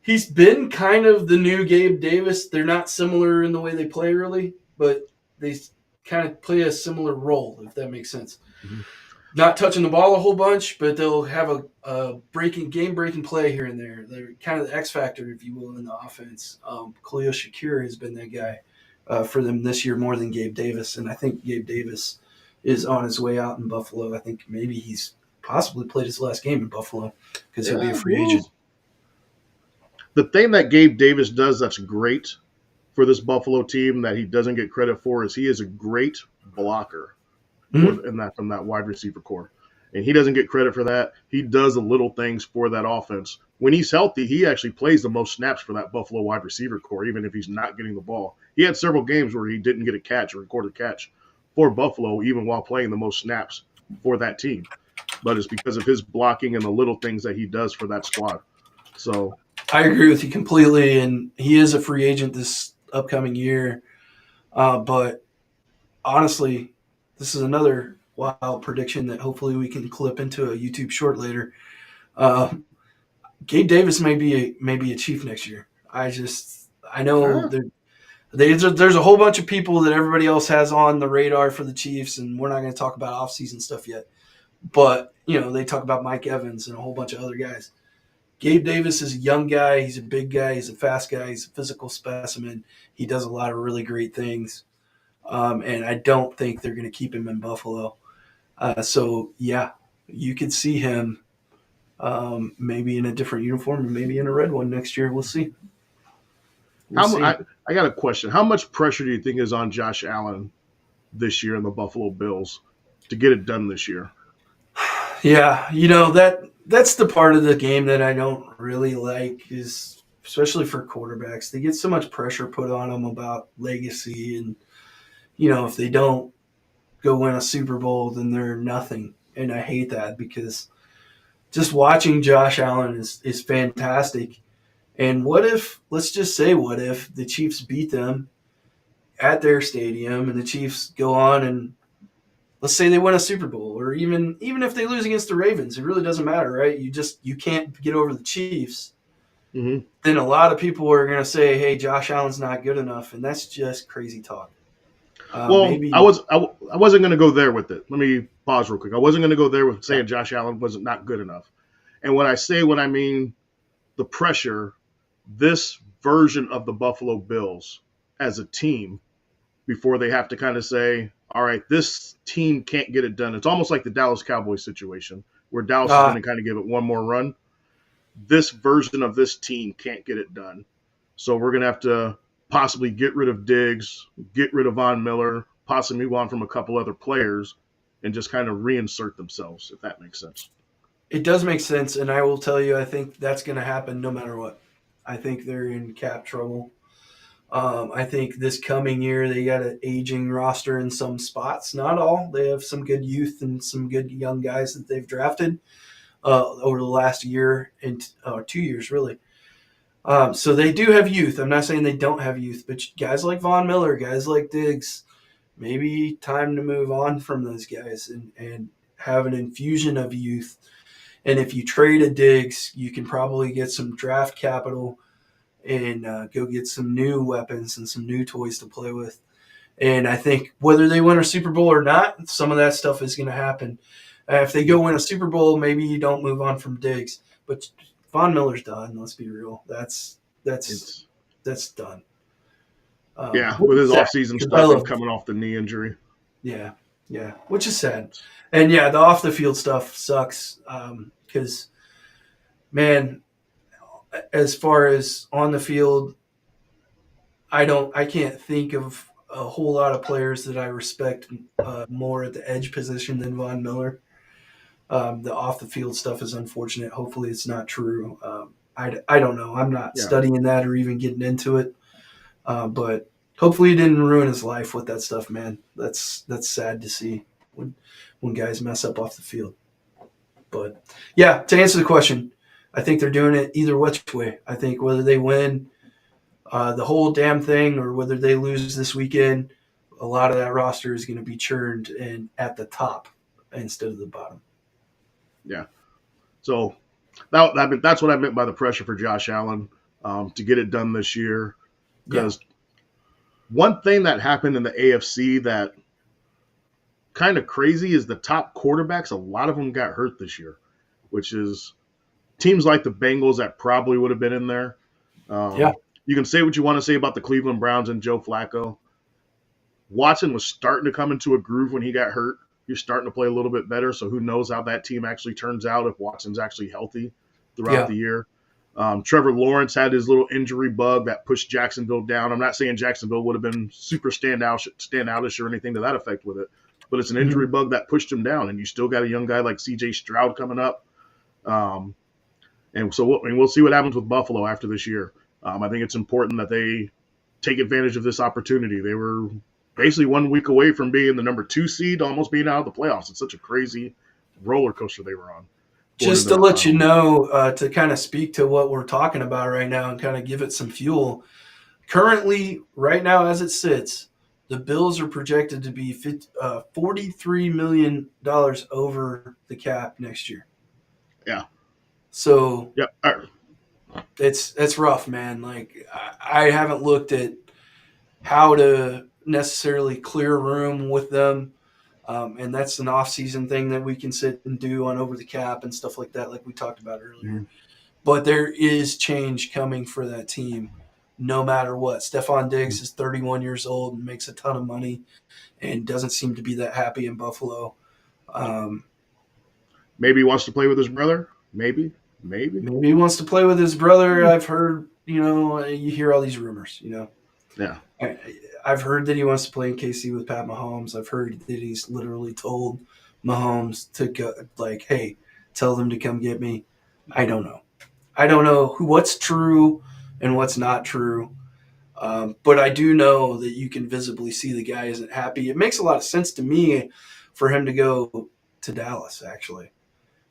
He's been kind of the new Gabe Davis. They're not similar in the way they play, really, but they kind of play a similar role, if that makes sense. Mm-hmm. Not touching the ball a whole bunch, but they'll have a game-breaking play here and there. They're kind of the X factor, if you will, in the offense. Khalil Shakur has been that guy for them this year more than Gabe Davis, and I think Gabe Davis is on his way out in Buffalo. I think maybe he's possibly played his last game in Buffalo because he'll be a free agent. The thing that Gabe Davis does that's great for this Buffalo team that he doesn't get credit for is he is a great blocker from that wide receiver core. And he doesn't get credit for that. He does the little things for that offense. When he's healthy, he actually plays the most snaps for that Buffalo wide receiver core, even if he's not getting the ball. He had several games where he didn't get a catch or record a catch for Buffalo, even while playing the most snaps for that team. But it's because of his blocking and the little things that he does for that squad. So I agree with you completely, and he is a free agent this upcoming year. But honestly, this is another wild prediction that hopefully we can clip into a YouTube short later. Gabe Davis may be a Chief next year. I know there's a whole bunch of people that everybody else has on the radar for the Chiefs, and we're not going to talk about offseason stuff yet. But, they talk about Mike Evans and a whole bunch of other guys. Gabe Davis is a young guy. He's a big guy. He's a fast guy. He's a physical specimen. He does a lot of really great things. And I don't think they're going to keep him in Buffalo. You could see him maybe in a different uniform or maybe in a red one next year. We'll see. I got a question. How much pressure do you think is on Josh Allen this year in the Buffalo Bills to get it done this year? Yeah, that's the part of the game that I don't really like is especially for quarterbacks. They get so much pressure put on them about legacy and, if they don't go win a Super Bowl, then they're nothing. And I hate that because just watching Josh Allen is fantastic. And let's just say what if the Chiefs beat them at their stadium and the Chiefs go on and let's say they win a Super Bowl, or even if they lose against the Ravens, it really doesn't matter, right? You can't get over the Chiefs. Mm-hmm. Then a lot of people are going to say, hey, Josh Allen's not good enough, and that's just crazy talk. I wasn't going to go there with it. Let me pause real quick. I wasn't going to go there with saying Josh Allen wasn't not good enough. And when I mean the pressure, this version of the Buffalo Bills as a team, before they have to kind of say, all right, this team can't get it done. It's almost like the Dallas Cowboys situation where Dallas is going to kind of give it one more run. This version of this team can't get it done. So we're going to have to possibly get rid of Diggs, get rid of Von Miller, possibly move on from a couple other players, and just kind of reinsert themselves, if that makes sense. It does make sense, and I will tell you, I think that's going to happen no matter what. I think they're in cap trouble. I think this coming year they got an aging roster in some spots, not all. They have some good youth and some good young guys that they've drafted over the last year and 2 years, really. So they do have youth. I'm not saying they don't have youth, but guys like Von Miller, guys like Diggs, maybe time to move on from those guys and have an infusion of youth. And if you trade a Diggs, you can probably get some draft capital and go get some new weapons and some new toys to play with. And I think whether they win a Super Bowl or not, some of that stuff is going to happen. If they go win a Super Bowl, maybe you don't move on from Diggs. But Von Miller's done. Let's be real. That's It's that's done. yeah, Which with is his sad offseason because I stuff and love. coming off the knee injury. Yeah, yeah, which is sad. And yeah, the off the field stuff sucks because man, as far as on the field, I can't think of a whole lot of players that I respect more at the edge position than Von Miller. The off the field stuff is unfortunate. Hopefully, it's not true. I don't know. I'm not Yeah, studying that or even getting into it. But hopefully, he didn't ruin his life with that stuff, man. That's sad to see when guys mess up off the field. But yeah, to answer the question, I think they're doing it either which way. I think whether they win the whole damn thing or whether they lose this weekend, a lot of that roster is going to be churned and at the top instead of the bottom. yeah. So that's what I meant by the pressure for Josh Allen to get it done this year. Yeah, Because one thing that happened in the AFC that kind of crazy is the top quarterbacks. A lot of them got hurt this year, which is teams like the Bengals that probably would have been in there. yeah, You can say what you want to say about the Cleveland Browns and Joe Flacco. Watson was starting to come into a groove when he got hurt. He's starting to play a little bit better. So who knows how that team actually turns out if Watson's actually healthy throughout yeah. the year. Trevor Lawrence had his little injury bug that pushed Jacksonville down. I'm not saying Jacksonville would have been super standoutish or anything to that effect with it, but it's an injury Mhm. bug that pushed him down. And you still got a young guy like C.J. Stroud coming up. Um, and so we'll see what happens with Buffalo after this year. I think it's important that they take advantage of this opportunity. They were basically 1 week away from being the number 2 seed, almost being out of the playoffs. It's such a crazy roller coaster they were on going Just into to that let you final week. know, to kind of speak to what we're talking about right now and kind of give it some fuel. Currently, right now, as it sits, the Bills are projected to be $43 million over the cap next year. Yeah. So Yeah. it's rough, man. Like I haven't looked at how to necessarily clear room with them. And that's an off-season thing that we can sit and do on over the cap and stuff like that, like we talked about earlier. Mhm. But there is change coming for that team, no matter what. Stephon Diggs is 31 years old and makes a ton of money, and doesn't seem to be that happy in Buffalo. Um, Maybe he wants to play with his brother. Maybe. Maybe. Maybe he wants to play with his brother. I've heard, you hear all these rumors. Yeah. I, I've heard that he wants to play in KC with Pat Mahomes. I've heard that he's literally told Mahomes to go, like, hey, tell them to come get me. I don't know. I don't know what's true and what's not true. But I do know that you can visibly see the guy isn't happy. It makes a lot of sense to me for him to go to Dallas, actually.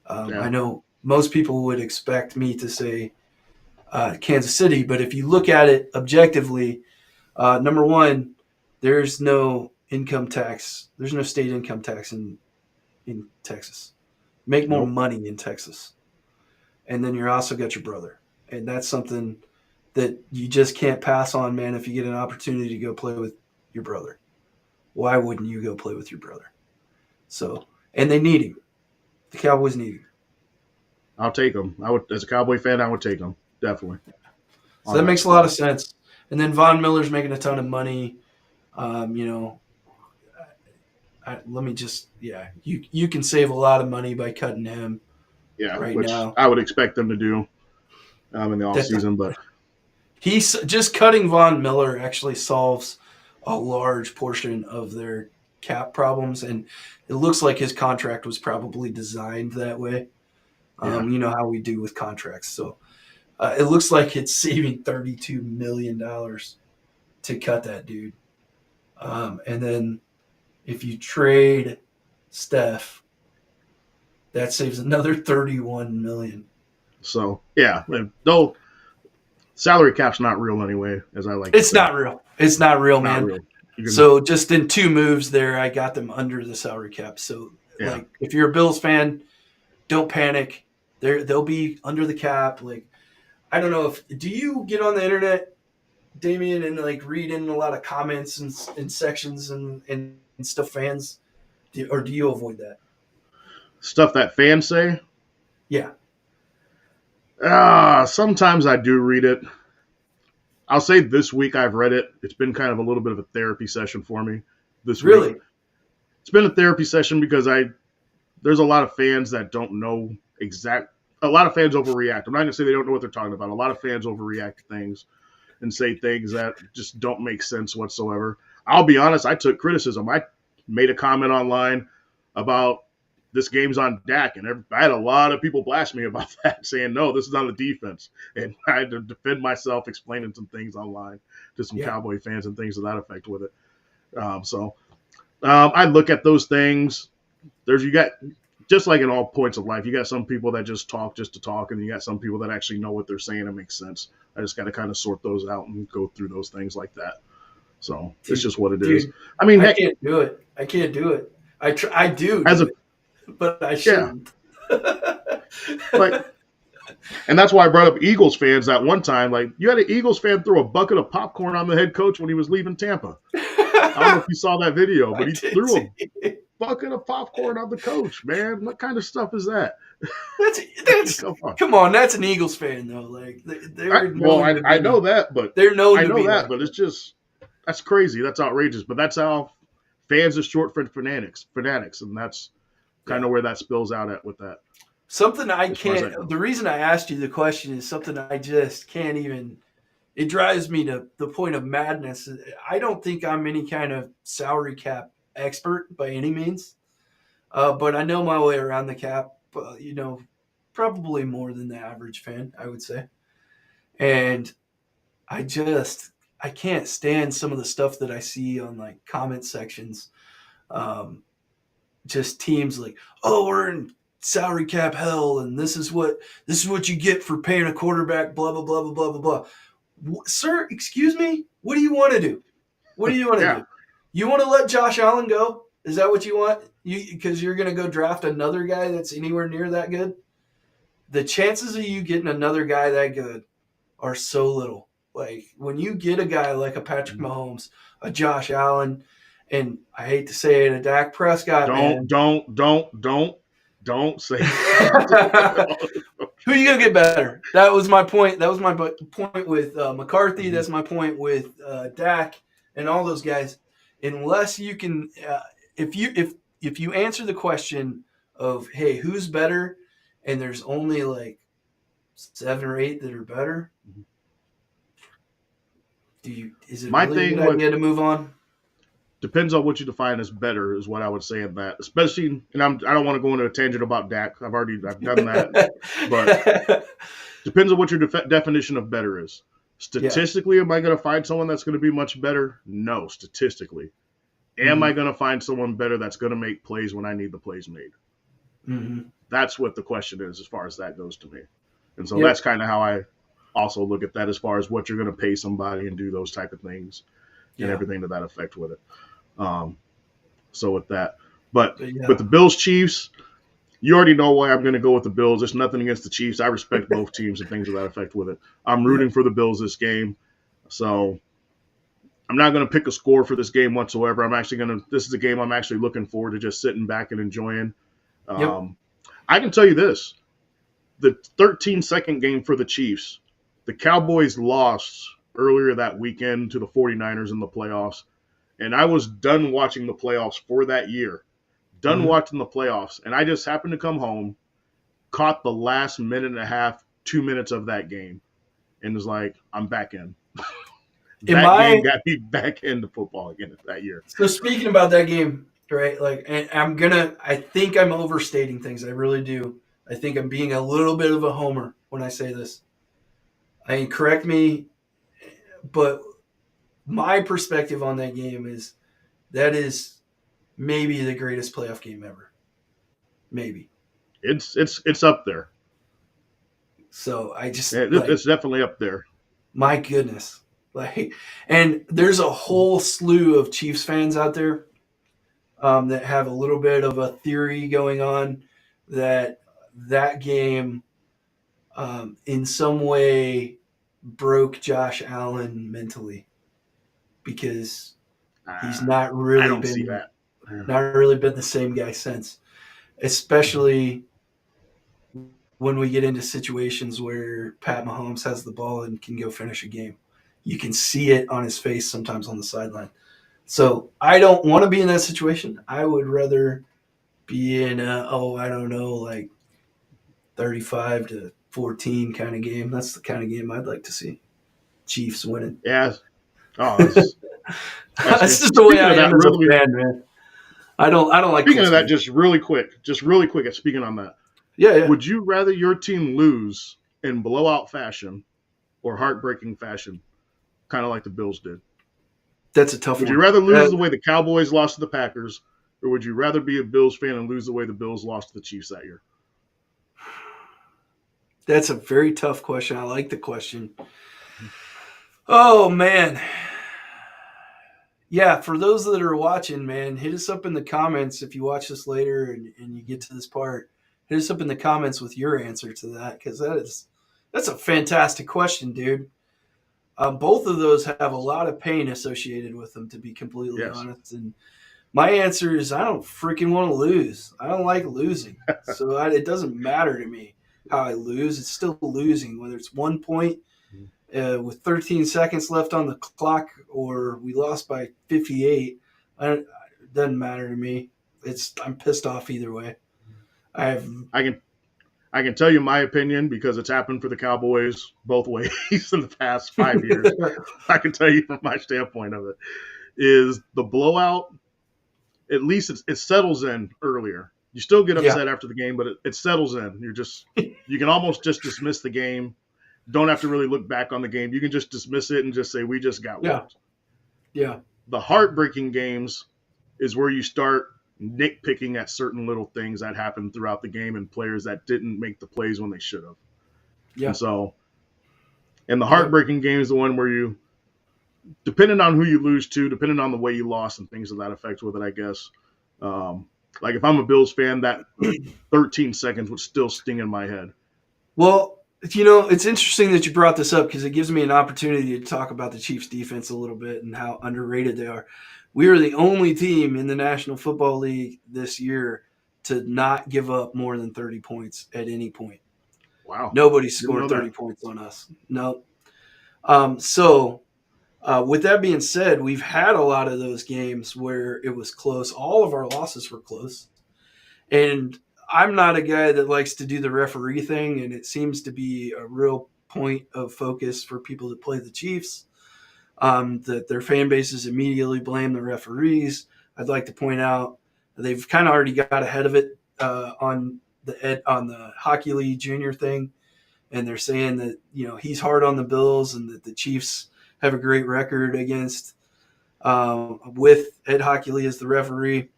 I Yeah. know most people would expect me to say Kansas City, but if you look at it objectively, number one, there's no income tax. There's no state income tax in Texas. Make more Nope. money in Texas. And then you're also got your brother. And that's something that you just can't pass on, man, if you get an opportunity to go play with your brother. Why wouldn't you go play with your brother? So, and they need him. The Cowboys need him. I'll take him. I would, as a Cowboy fan, I would take him definitely So on that that makes a lot of spot. sense. And then Von Miller's making a ton of money. Um, you know, let me just, yeah, you can save a lot of money by cutting him Yeah, right which now. I would expect them to do in the That offseason. But he's just cutting Von Miller actually solves a large portion of their cap problems, and it looks like his contract was probably designed that way. yeah, You know how we do with contracts, so it looks like it's saving $32 million to cut that dude. And then if you trade Steph, that saves another 31 million. so yeah, though Salary cap's not real anyway, as I like to It's say. not real. It's not real, Not man. real. You can, So just in 2 moves there, I got them under the salary cap. So yeah. like, if you're a Bills fan, don't panic. They'll be under the cap. Like, I don't know if do you get on the internet, Damien, and like read in a lot of comments and sections and stuff fans, or do you avoid that? Stuff that fans say. Yeah, Sometimes I do read it. I'll say this week I've read it. It's been kind of a little bit of a therapy session for me this week. really. It's been a therapy session because there's a lot of fans that don't know a lot of fans overreact. I'm not gonna say they don't know what they're talking about. A lot of fans overreact to things and say things that just don't make sense whatsoever. I'll be honest, I took criticism. I made a comment online about this game's on Dak, and I had a lot of people blast me about that, saying, no, this is on the defense. And I had to defend myself, explaining some things online to some Yeah. Cowboy fans and things to that effect with it. I look at those things. You got, just like in all points of life, you got some people that just talk just to talk, and you got some people that actually know what they're saying and makes sense. I just got to kind of sort those out and go through those things like that. So it's just what it is. I mean, I can't do it. I can't do it. I do as a it, but I yeah, shouldn't. like, and that's why I brought up Eagles fans that one time. Like, you had an Eagles fan throw a bucket of popcorn on the head coach when he was leaving Tampa. I don't know if you saw that video, but he threw a bucket of popcorn on the coach. Man, what kind of stuff is that? That's come on. That's an Eagles fan though. Like I know that, but they're known I to know be that, like but it's just that's crazy. That's outrageous. But that's how fans are short for fanatics, and that's kind of where that spills out at with that. something I can't. The reason I asked you the question is something I just can't even. It drives me to the point of madness. I don't think I'm any kind of salary cap expert by any means, but I know my way around the cap. Probably more than the average fan, I would say. And I just I can't stand some of the stuff that I see on like comment sections. Um, just teams like, oh, we're in salary cap hell, and this is what you get for paying a quarterback. Blah blah blah blah blah blah blah. Sir, excuse me. What do you want to do? What do you want to Yeah. do? You want to let Josh Allen go? Is that what you want? Because you're going to go draft another guy that's anywhere near that good? The chances of you getting another guy that good are so little. Like when you get a guy like a Patrick Mahomes, a Josh Allen, and I hate to say it, a Dak Prescott, man. Don't say Who are you gonna get better? That was my point. That was my point with McCarthy. That's my point with Dak and all those guys. Unless you can, if you answer the question of hey, who's better, and there's only like 7 or 8 that are better, is it My really a thing good idea to move on? depends on what you define as better is what I would say in that. Especially, and I don't want to go into a tangent about Dak. I've done that, but depends on what your definition of better is. Statistically, am I going to find someone that's going to be much better? No, statistically. Am I going to find someone better that's going to make plays when I need the plays made? Mm-hmm. That's what the question is as far as that goes to me. And so that's kind of how I also look at that as far as what you're going to pay somebody and do those type of things and everything to that effect with it. So with that, but with the Bills Chiefs, you already know why I'm going to go with the Bills. There's nothing against the Chiefs. I respect both teams and things to that effect with it. I'm rooting for the Bills this game. So I'm not going to pick a score for this game whatsoever. This is a game I'm actually looking forward to just sitting back and enjoying. I can tell you this, the 13-second game for the Chiefs, the Cowboys lost earlier that weekend to the 49ers in the playoffs. And I was done watching the playoffs for that year. Watching the playoffs. And I just happened to come home, caught the last minute and a half, 2 minutes of that game, and was like, I'm back in. Game got me back into football again that year. So speaking about that game, right? Like, and I think I'm overstating things. I really do. I think I'm being a little bit of a homer when I say this. I mean, correct me, but my perspective on that game is that is maybe the greatest playoff game ever. Maybe. It's up there. So I just it's definitely up there. My goodness. Like, and there's a whole slew of Chiefs fans out there that have a little bit of a theory going on that that game in some way broke Josh Allen mentally because he's not I really don't see been that. Yeah. not really been the same guy since, especially when we get into situations where Pat Mahomes has the ball and can go finish a game. You can see it on his face sometimes on the sideline. So I don't want to be in that situation. I would rather be in a, oh, I don't know, like 35-14 kind of game. That's the kind of game I'd like to see. Chiefs winning. Yeah. Oh, that's That's good. just the way Speaking I of that, am as a really. fan, man. I don't like Speaking close of that, games. just really quick. Speaking on that, Yeah, yeah. would you rather your team lose in blowout fashion or heartbreaking fashion, kind of like the Bills did? That's a tough Would you one. rather lose Uh, the way the Cowboys lost to the Packers, or would you rather be a Bills fan and lose the way the Bills lost to the Chiefs that year? that's a very tough question. I like the question. Oh man. Yeah, for those that are watching, man, hit us up in the comments if you watch this later and you get to this part. Hit us up in the comments with your answer to that because that's a fantastic question, dude. Both of those have a lot of pain associated with them, to be completely Yes. honest. And my answer is I don't freaking want to lose. I don't like losing, so it doesn't matter to me how I lose. It's still losing, whether it's 1 point with 13 seconds left on the clock, or we lost by 58. It doesn't matter to me. I'm pissed off either way. I have I can I can tell you my opinion because it's happened for the Cowboys both ways in the past 5 years. I can tell you from my standpoint of it is the blowout. At least it settles in earlier. You still get yeah, upset after the game, but it settles in. You can almost just dismiss the game. Don't have to really look back on the game. You can just dismiss it and just say we just got yeah, whooped. yeah, The heartbreaking games is where you start nitpicking at certain little things that happened throughout the game and players that didn't make the plays when they should have. And yeah, so, and the yeah. heartbreaking game is the one where you, depending on who you lose to, depending on the way you lost and things of that effect with it, I guess. Um, like if I'm a Bills fan, that 13 seconds would still sting in my head. Well, it's interesting that you brought this up because it gives me an opportunity to talk about the Chiefs defense a little bit and how underrated they are. We are the only team in the National Football League this year to not give up more than 30 points at any point. Wow. Nobody Didn't know scored 30 that. points on us. No. So, with that being said, we've had a lot of those games where it was close. All of our losses were close. And I'm not a guy that likes to do the referee thing, and it seems to be a real point of focus for people that play the Chiefs. That their fan bases immediately blame the referees. I'd like to point out they've kind of already got ahead of it on the Hockey League Junior thing, and they're saying that he's hard on the Bills and that the Chiefs have a great record against with Ed Hockey League as the referee.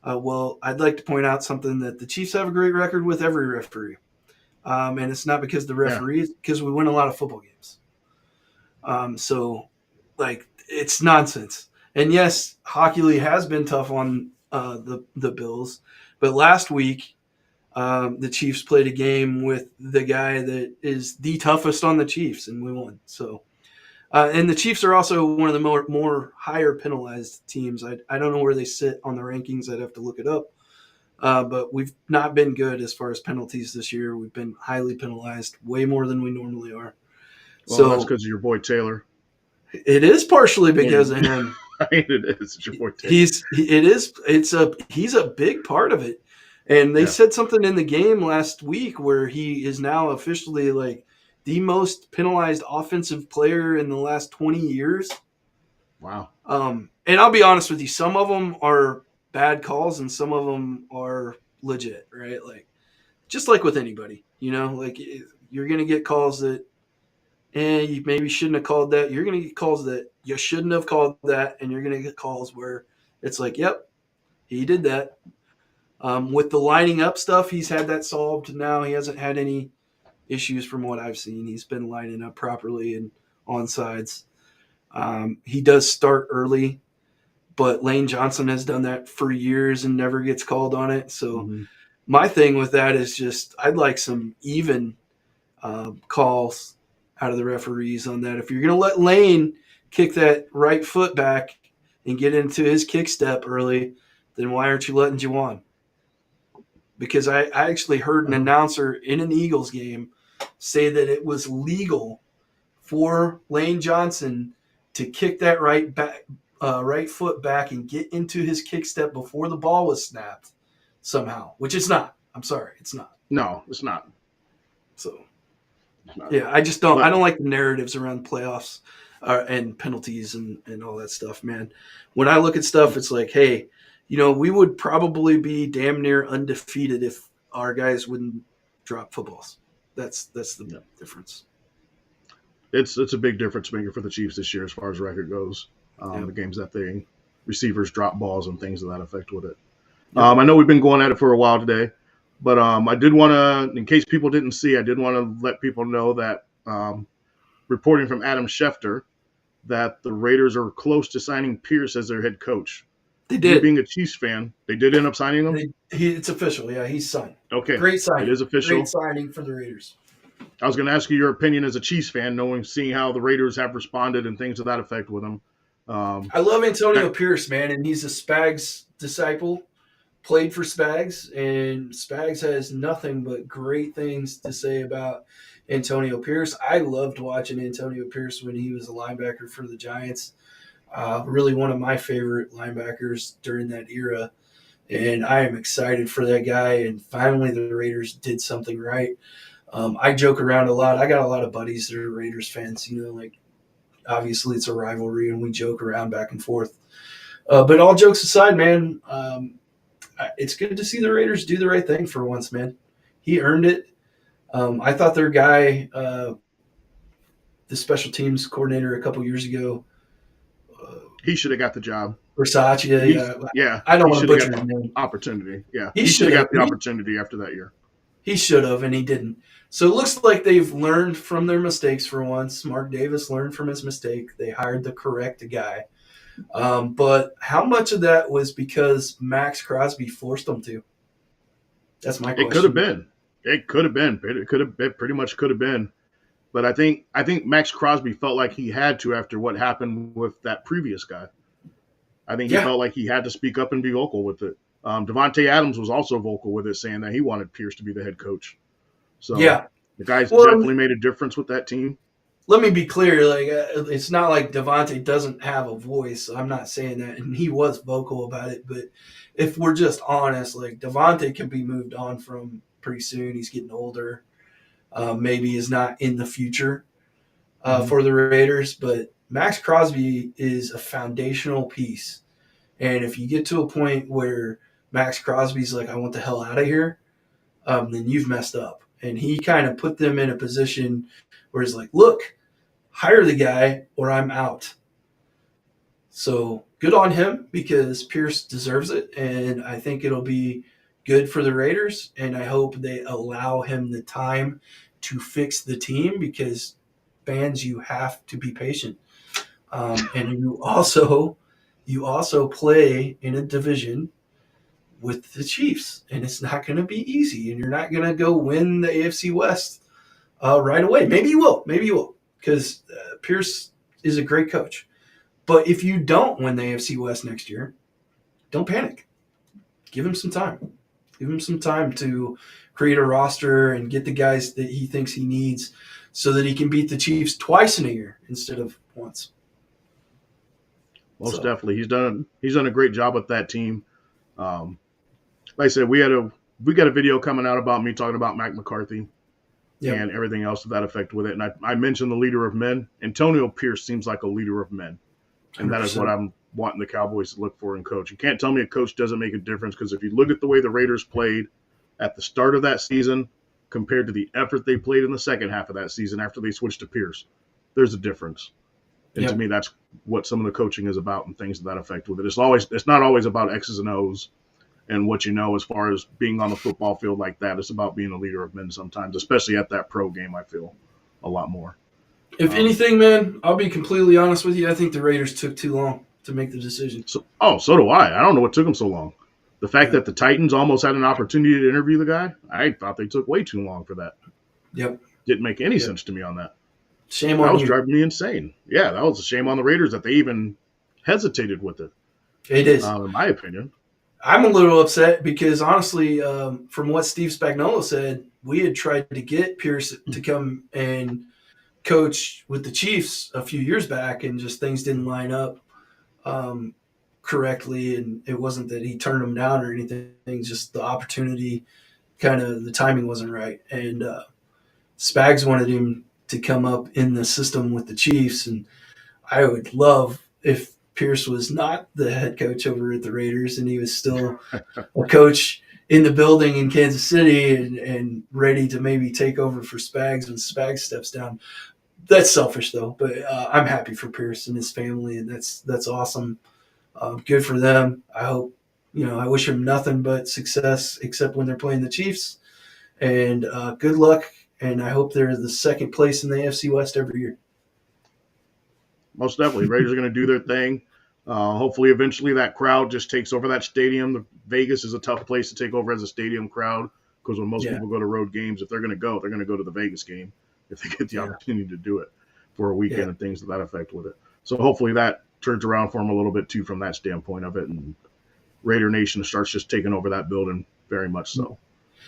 Well, I'd like to point out something that the Chiefs have a great record with every referee. And it's not because the Yeah. referee, it's because we win a lot of football games. So, like, it's nonsense. And yes, Hockey League has been tough on the Bills, but last week the Chiefs played a game with the guy that is the toughest on the Chiefs, and we won. So, and the Chiefs are also one of the more higher penalized teams. I don't know where they sit on the rankings. I'd have to look it up. But we've not been good as far as penalties this year. We've been highly penalized, way more than we normally are. Well, that's So because of your boy Taylor. it is partially I because mean, of him. I mean, it is. It's your boy Taylor. He's a big part of it. And they Yeah. said something in the game last week where he is now officially like the most penalized offensive player in the last 20 years. Wow. And I'll be honest with you, some of them are bad calls and some of them are legit, right? Like just like with anybody, like you're going to get calls that you maybe shouldn't have called that. You're going to get calls that you shouldn't have called that. And you're going to get calls where it's like, yep, he did that. With the lining up stuff, he's had that solved now. He hasn't had any issues from what I've seen. He's been lining up properly and on sides. He does start early, but Lane Johnson has done that for years and never gets called on it. So Hmm. my thing with that is just I'd like some even calls out of the referees on that. If you're going to let Lane kick that right foot back and get into his kick step early, then why aren't you letting Juwan? Because I actually heard an announcer in an Eagles game say that it was legal for Lane Johnson to kick that right foot back and get into his kick step before the ball was snapped somehow, which it's not. I'm sorry, it's not. No, it's not. So It's not. yeah, I just don't. I But don't like the narratives around playoffs and penalties and all that stuff, man. When I look at stuff, it's like, hey, we would probably be damn near undefeated if our guys wouldn't drop footballs. That's the yeah, difference. it's a big difference maker for the Chiefs this year as far as record goes. Yep. The games that they receivers drop balls and things of that effect with it. Yep. I know we've been going at it for a while today, but I did want to, in case people didn't see, I did want to let people know that reporting from Adam Schefter that the Raiders are close to signing Pierce as their head coach. They You did. being a Chiefs fan, they did end up signing him? It's official. Yeah, he's signed. Okay, Great it signing. is Great official. signing for the Raiders. I was going to ask you your opinion as a Chiefs fan, seeing how the Raiders have responded and things to that effect with him. I love That, Antonio Pierce, man, and he's a Spags disciple. Played for Spags, and Spags has nothing but great things to say about Antonio Pierce. I loved watching Antonio Pierce when he was a linebacker for the Giants. Really one of my favorite linebackers during that era. And I am excited for that guy. And finally, the Raiders did something right. I joke around a lot. I got a lot of buddies that are Raiders fans. Like obviously it's a rivalry, and we joke around back and forth. But all jokes aside, man, it's good to see the Raiders do the right thing for once, man. He earned it. I thought their guy, the special teams coordinator a couple years ago, uh, he should have got the job. Versace. Yeah, I don't he want to should have butcher got his name. the opportunity. Yeah, He he should should have have. got the opportunity after that year. He should have, and he didn't. So it looks like they've learned from their mistakes for once. Mark Davis learned from his mistake. They hired the correct guy. But how much of that was because Max Crosby forced them to? That's my It could have question. been. It could have been. It could have. It pretty much could have been. But I think Max Crosby felt like he had to after what happened with that previous guy. I think he Yeah, felt like he had to speak up and be vocal with it. Devontae Adams was also vocal with it, saying that he wanted Pierce to be the head coach. So yeah. the guy's Well, definitely made a difference with that team. let me be clear. Like, it's not like Devontae doesn't have a voice. I'm not saying that, and he was vocal about it. But if we're just honest, like Devontae can be moved on from pretty soon. He's getting older. Maybe is not in the future Mm-hmm. for the Raiders. But Max Crosby is a foundational piece. And if you get to a point where Max Crosby's like, I want the hell out of here, then you've messed up. And he kind of put them in a position where he's like, look, hire the guy or I'm out. So good on him because Pierce deserves it. And I think it'll be good for the Raiders. And I hope they allow him the time to fix the team because fans, you have to be patient. And you also play in a division with the Chiefs, and it's not going to be easy. And you're not going to go win the AFC West right away. Maybe you will, because Pierce is a great coach. But if you don't win the AFC West next year, don't panic. Give him some time. Give him some time to create a roster and get the guys that he thinks he needs, so that he can beat the Chiefs twice in a year instead of once. Most So definitely, he's done a great job with that team. Um, like I said, we got a video coming out about me talking about Mac McCarthy yeah, and everything else to that effect with it. And I mentioned the leader of men. Antonio Pierce seems like a leader of men, and hundred that is what percent. I'm wanting the Cowboys to look for in coach. You can't tell me a coach doesn't make a difference because if you look at the way the Raiders played at the start of that season compared to the effort they played in the second half of that season after they switched to Pierce, there's a difference. And to Yep. me, that's what some of the coaching is about and things to that effect with it. It's not always about X's and O's and what you know as far as being on the football field like that. It's about being a leader of men sometimes, especially at that pro game, I feel a lot more. If Um, anything, man, I'll be completely honest with you. I think the Raiders took too long to make the decision. so do I. I don't know what took them so long. The fact Yeah. that the Titans almost had an opportunity to interview the guy, I thought they took way too long for that. Yep. Didn't make any Yep. sense to me on that. Shame That on was you. driving me insane. Yeah, that was a shame on the Raiders that they even hesitated with it, It is. in my opinion. I'm a little upset because honestly, from what Steve Spagnuolo said, we had tried to get Pierce to come and coach with the Chiefs a few years back, and just things didn't line up um, correctly. And it wasn't that he turned them down or anything; just the opportunity, kind of the timing wasn't right. And Spags wanted him to come up in the system with the Chiefs, and I would love if Pierce was not the head coach over at the Raiders and he was still a coach in the building in Kansas City and ready to maybe take over for Spags when Spags steps down. That's selfish though, but I'm happy for Pierce and his family, and that's awesome. Good for them. I hope I wish him nothing but success, except when they're playing the Chiefs. And good luck. And I hope they're the second place in the AFC West every year. Most definitely, Raiders are going to do their thing. Hopefully, eventually, that crowd just takes over that stadium. Vegas is a tough place to take over as a stadium crowd because when most Yeah, people go to road games, if they're going to go, they're going to go to the Vegas game if they get the yeah, opportunity to do it for a yeah. weekend and things to that effect with it. So hopefully that turns around for them a little bit too from that standpoint of it, and Raider Nation starts just taking over that building very much so.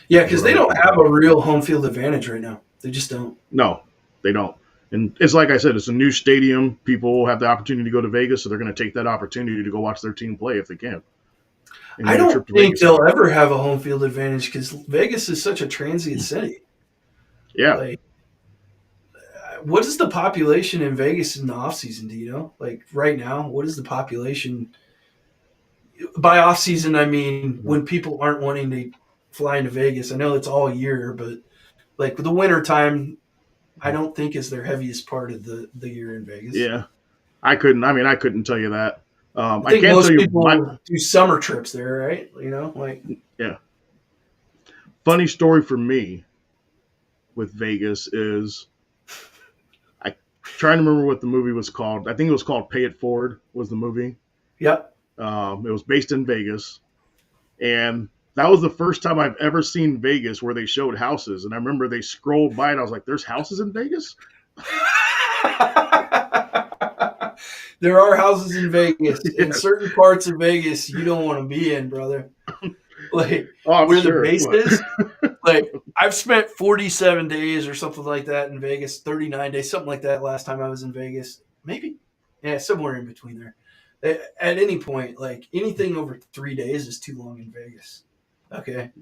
Yeah, Is because what I they hope don't will have a happen. real home field advantage right now. They just don't. No, they don't. And it's like I said, it's a new stadium. People will have the opportunity to go to Vegas, so they're going to take that opportunity to go watch their team play if they can and I get a don't trip to think Vegas they'll again. ever have a home field advantage because Vegas is such a transient city. Yeah. Like, what is the population in Vegas in the off season? Do you know? Like right now, what is the population? By off season, I mean when people aren't wanting to fly into Vegas. I know it's all year, but like the winter time, I don't think is their heaviest part of the year in Vegas. Yeah. I couldn't tell you that. I I think can tell most you my, people do summer trips there, right? Like yeah. Funny story for me with Vegas is I trying to remember what the movie was called. I think it was called Pay It Forward was the movie. yep. It was based in Vegas. And that was the first time I've ever seen Vegas where they showed houses. And I remember they scrolled by and I was like, there's houses in Vegas? There are houses in Vegas. In Yes. certain parts of Vegas you don't want to be in, brother. Like Oh, I'm where the sure. base is. Like I've spent 47 days or something like that in Vegas, 39 days, something like that last time I was in Vegas. Maybe. Yeah, somewhere in between there. At any point, like anything over 3 days is too long in Vegas. Okay.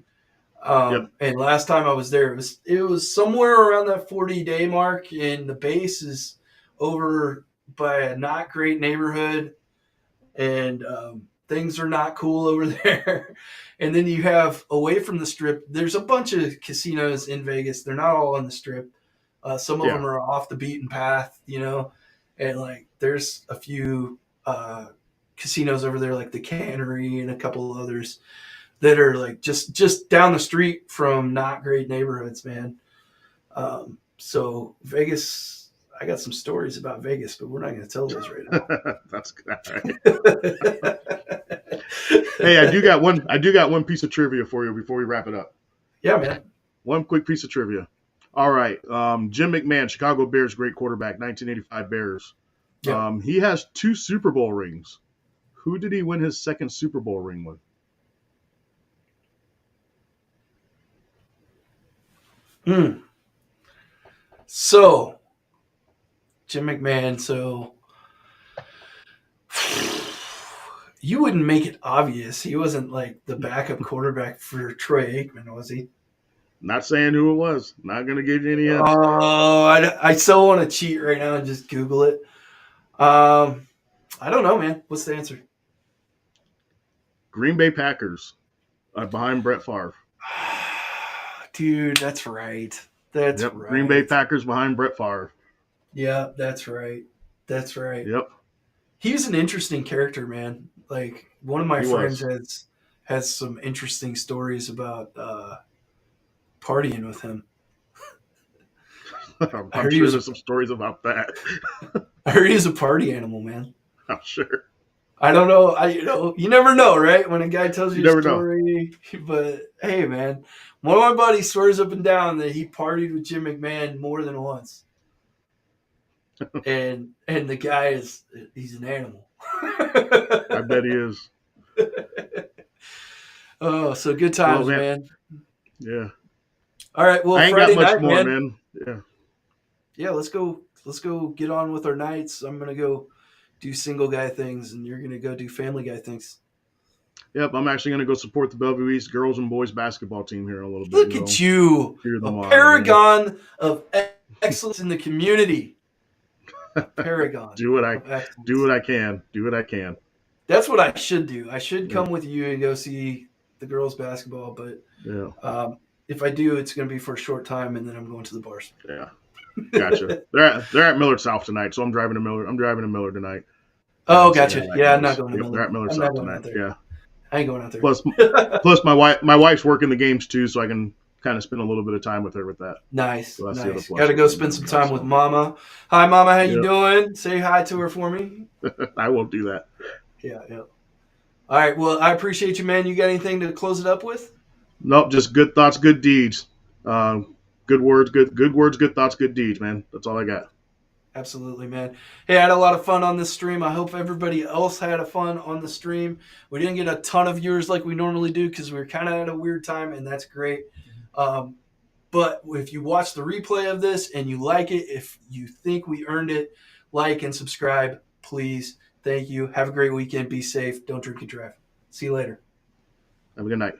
Yep. And last time I was there, it was somewhere around that 40-day mark, and the base is over by a not great neighborhood, and things are not cool over there. And then you have away from the strip, there's a bunch of casinos in Vegas. They're not all on the strip. Some of Yeah. them are off the beaten path, and like there's a few casinos over there, like the Cannery and a couple of others that are like just down the street from not great neighborhoods, man. So Vegas, I got some stories about Vegas, but we're not going to tell those right now. That's good. All right. Hey, I do got one piece of trivia for you before we wrap it up. Yeah, man. One quick piece of trivia. All right. Jim McMahon, Chicago Bears, great quarterback, 1985 Bears. Yeah. He has 2 Super Bowl rings. Who did he win his second Super Bowl ring with? So Jim McMahon. So you wouldn't make it obvious. He wasn't like the backup quarterback for Troy Aikman, was he? Not saying who it was. Not going to give you any hints. Oh, I so want to cheat right now and just Google it. Um, I don't know, man. What's the answer? Green Bay Packers behind Brett Favre. Dude, that's right. That's Yep. Green Bay right. Packers behind Brett Favre. Yeah, that's right. That's right. Yep. He's an interesting character, man. Like one of my He friends was. has some interesting stories about partying with him. I I'm heard he sure was. there's some stories about that. I heard he's a party animal, man. I'm sure. I don't know. You never know, right? When a guy tells You you a never know. story, but hey, man, one of my buddies swears up and down that he partied with Jim McMahon more than once, and the guy he's an animal. I bet he is. Oh, so good Well, times, man. man. Yeah. All right, well, I ain't got Friday much night, more, man. man. Yeah. Yeah, let's go. Let's go get on with our nights. I'm gonna go do single guy things, and you're gonna go do family guy things. Yep. I'm actually going to go support the Bellevue East girls and boys basketball team here in a little bit and Look go at you, cheer a them on. paragon of excellence in the community. A paragon do what I of do excellence. what I can. Do what I can. That's what I should do. I should Yeah. come with you and go see the girls basketball, but Yeah. if I do, it's going to be for a short time, and then I'm going to the bars. Yeah. Gotcha. They're at Millard South tonight, so I'm driving to Miller. I'm driving to Miller tonight. Oh, See how gotcha. that Yeah, I'm not goes. going to Yep, they're Miller. at Millard I'm not South going tonight. out there. Yeah. I ain't going out there. Plus my wife's working the games too, so I can kind of spend a little bit of time with her with that. Nice, So that's the other nice. plus Got to with go it and spend some everything else. time with Mama. Hi, Mama. How you Yeah, doing? Say hi to her for me. I won't do that. Yeah, yeah. All right. Well, I appreciate you, man. You got anything to close it up with? Nope, just good thoughts, good deeds. Good words, good words, good thoughts, good deeds, man. That's all I got. Absolutely, man. Hey, I had a lot of fun on this stream. I hope everybody else had a fun on the stream. We didn't get a ton of viewers like we normally do because we were kind of at a weird time, and that's great. But if you watch the replay of this and you like it, if you think we earned it, like and subscribe, please. Thank you. Have a great weekend. Be safe. Don't drink and drive. See you later. Have a good night.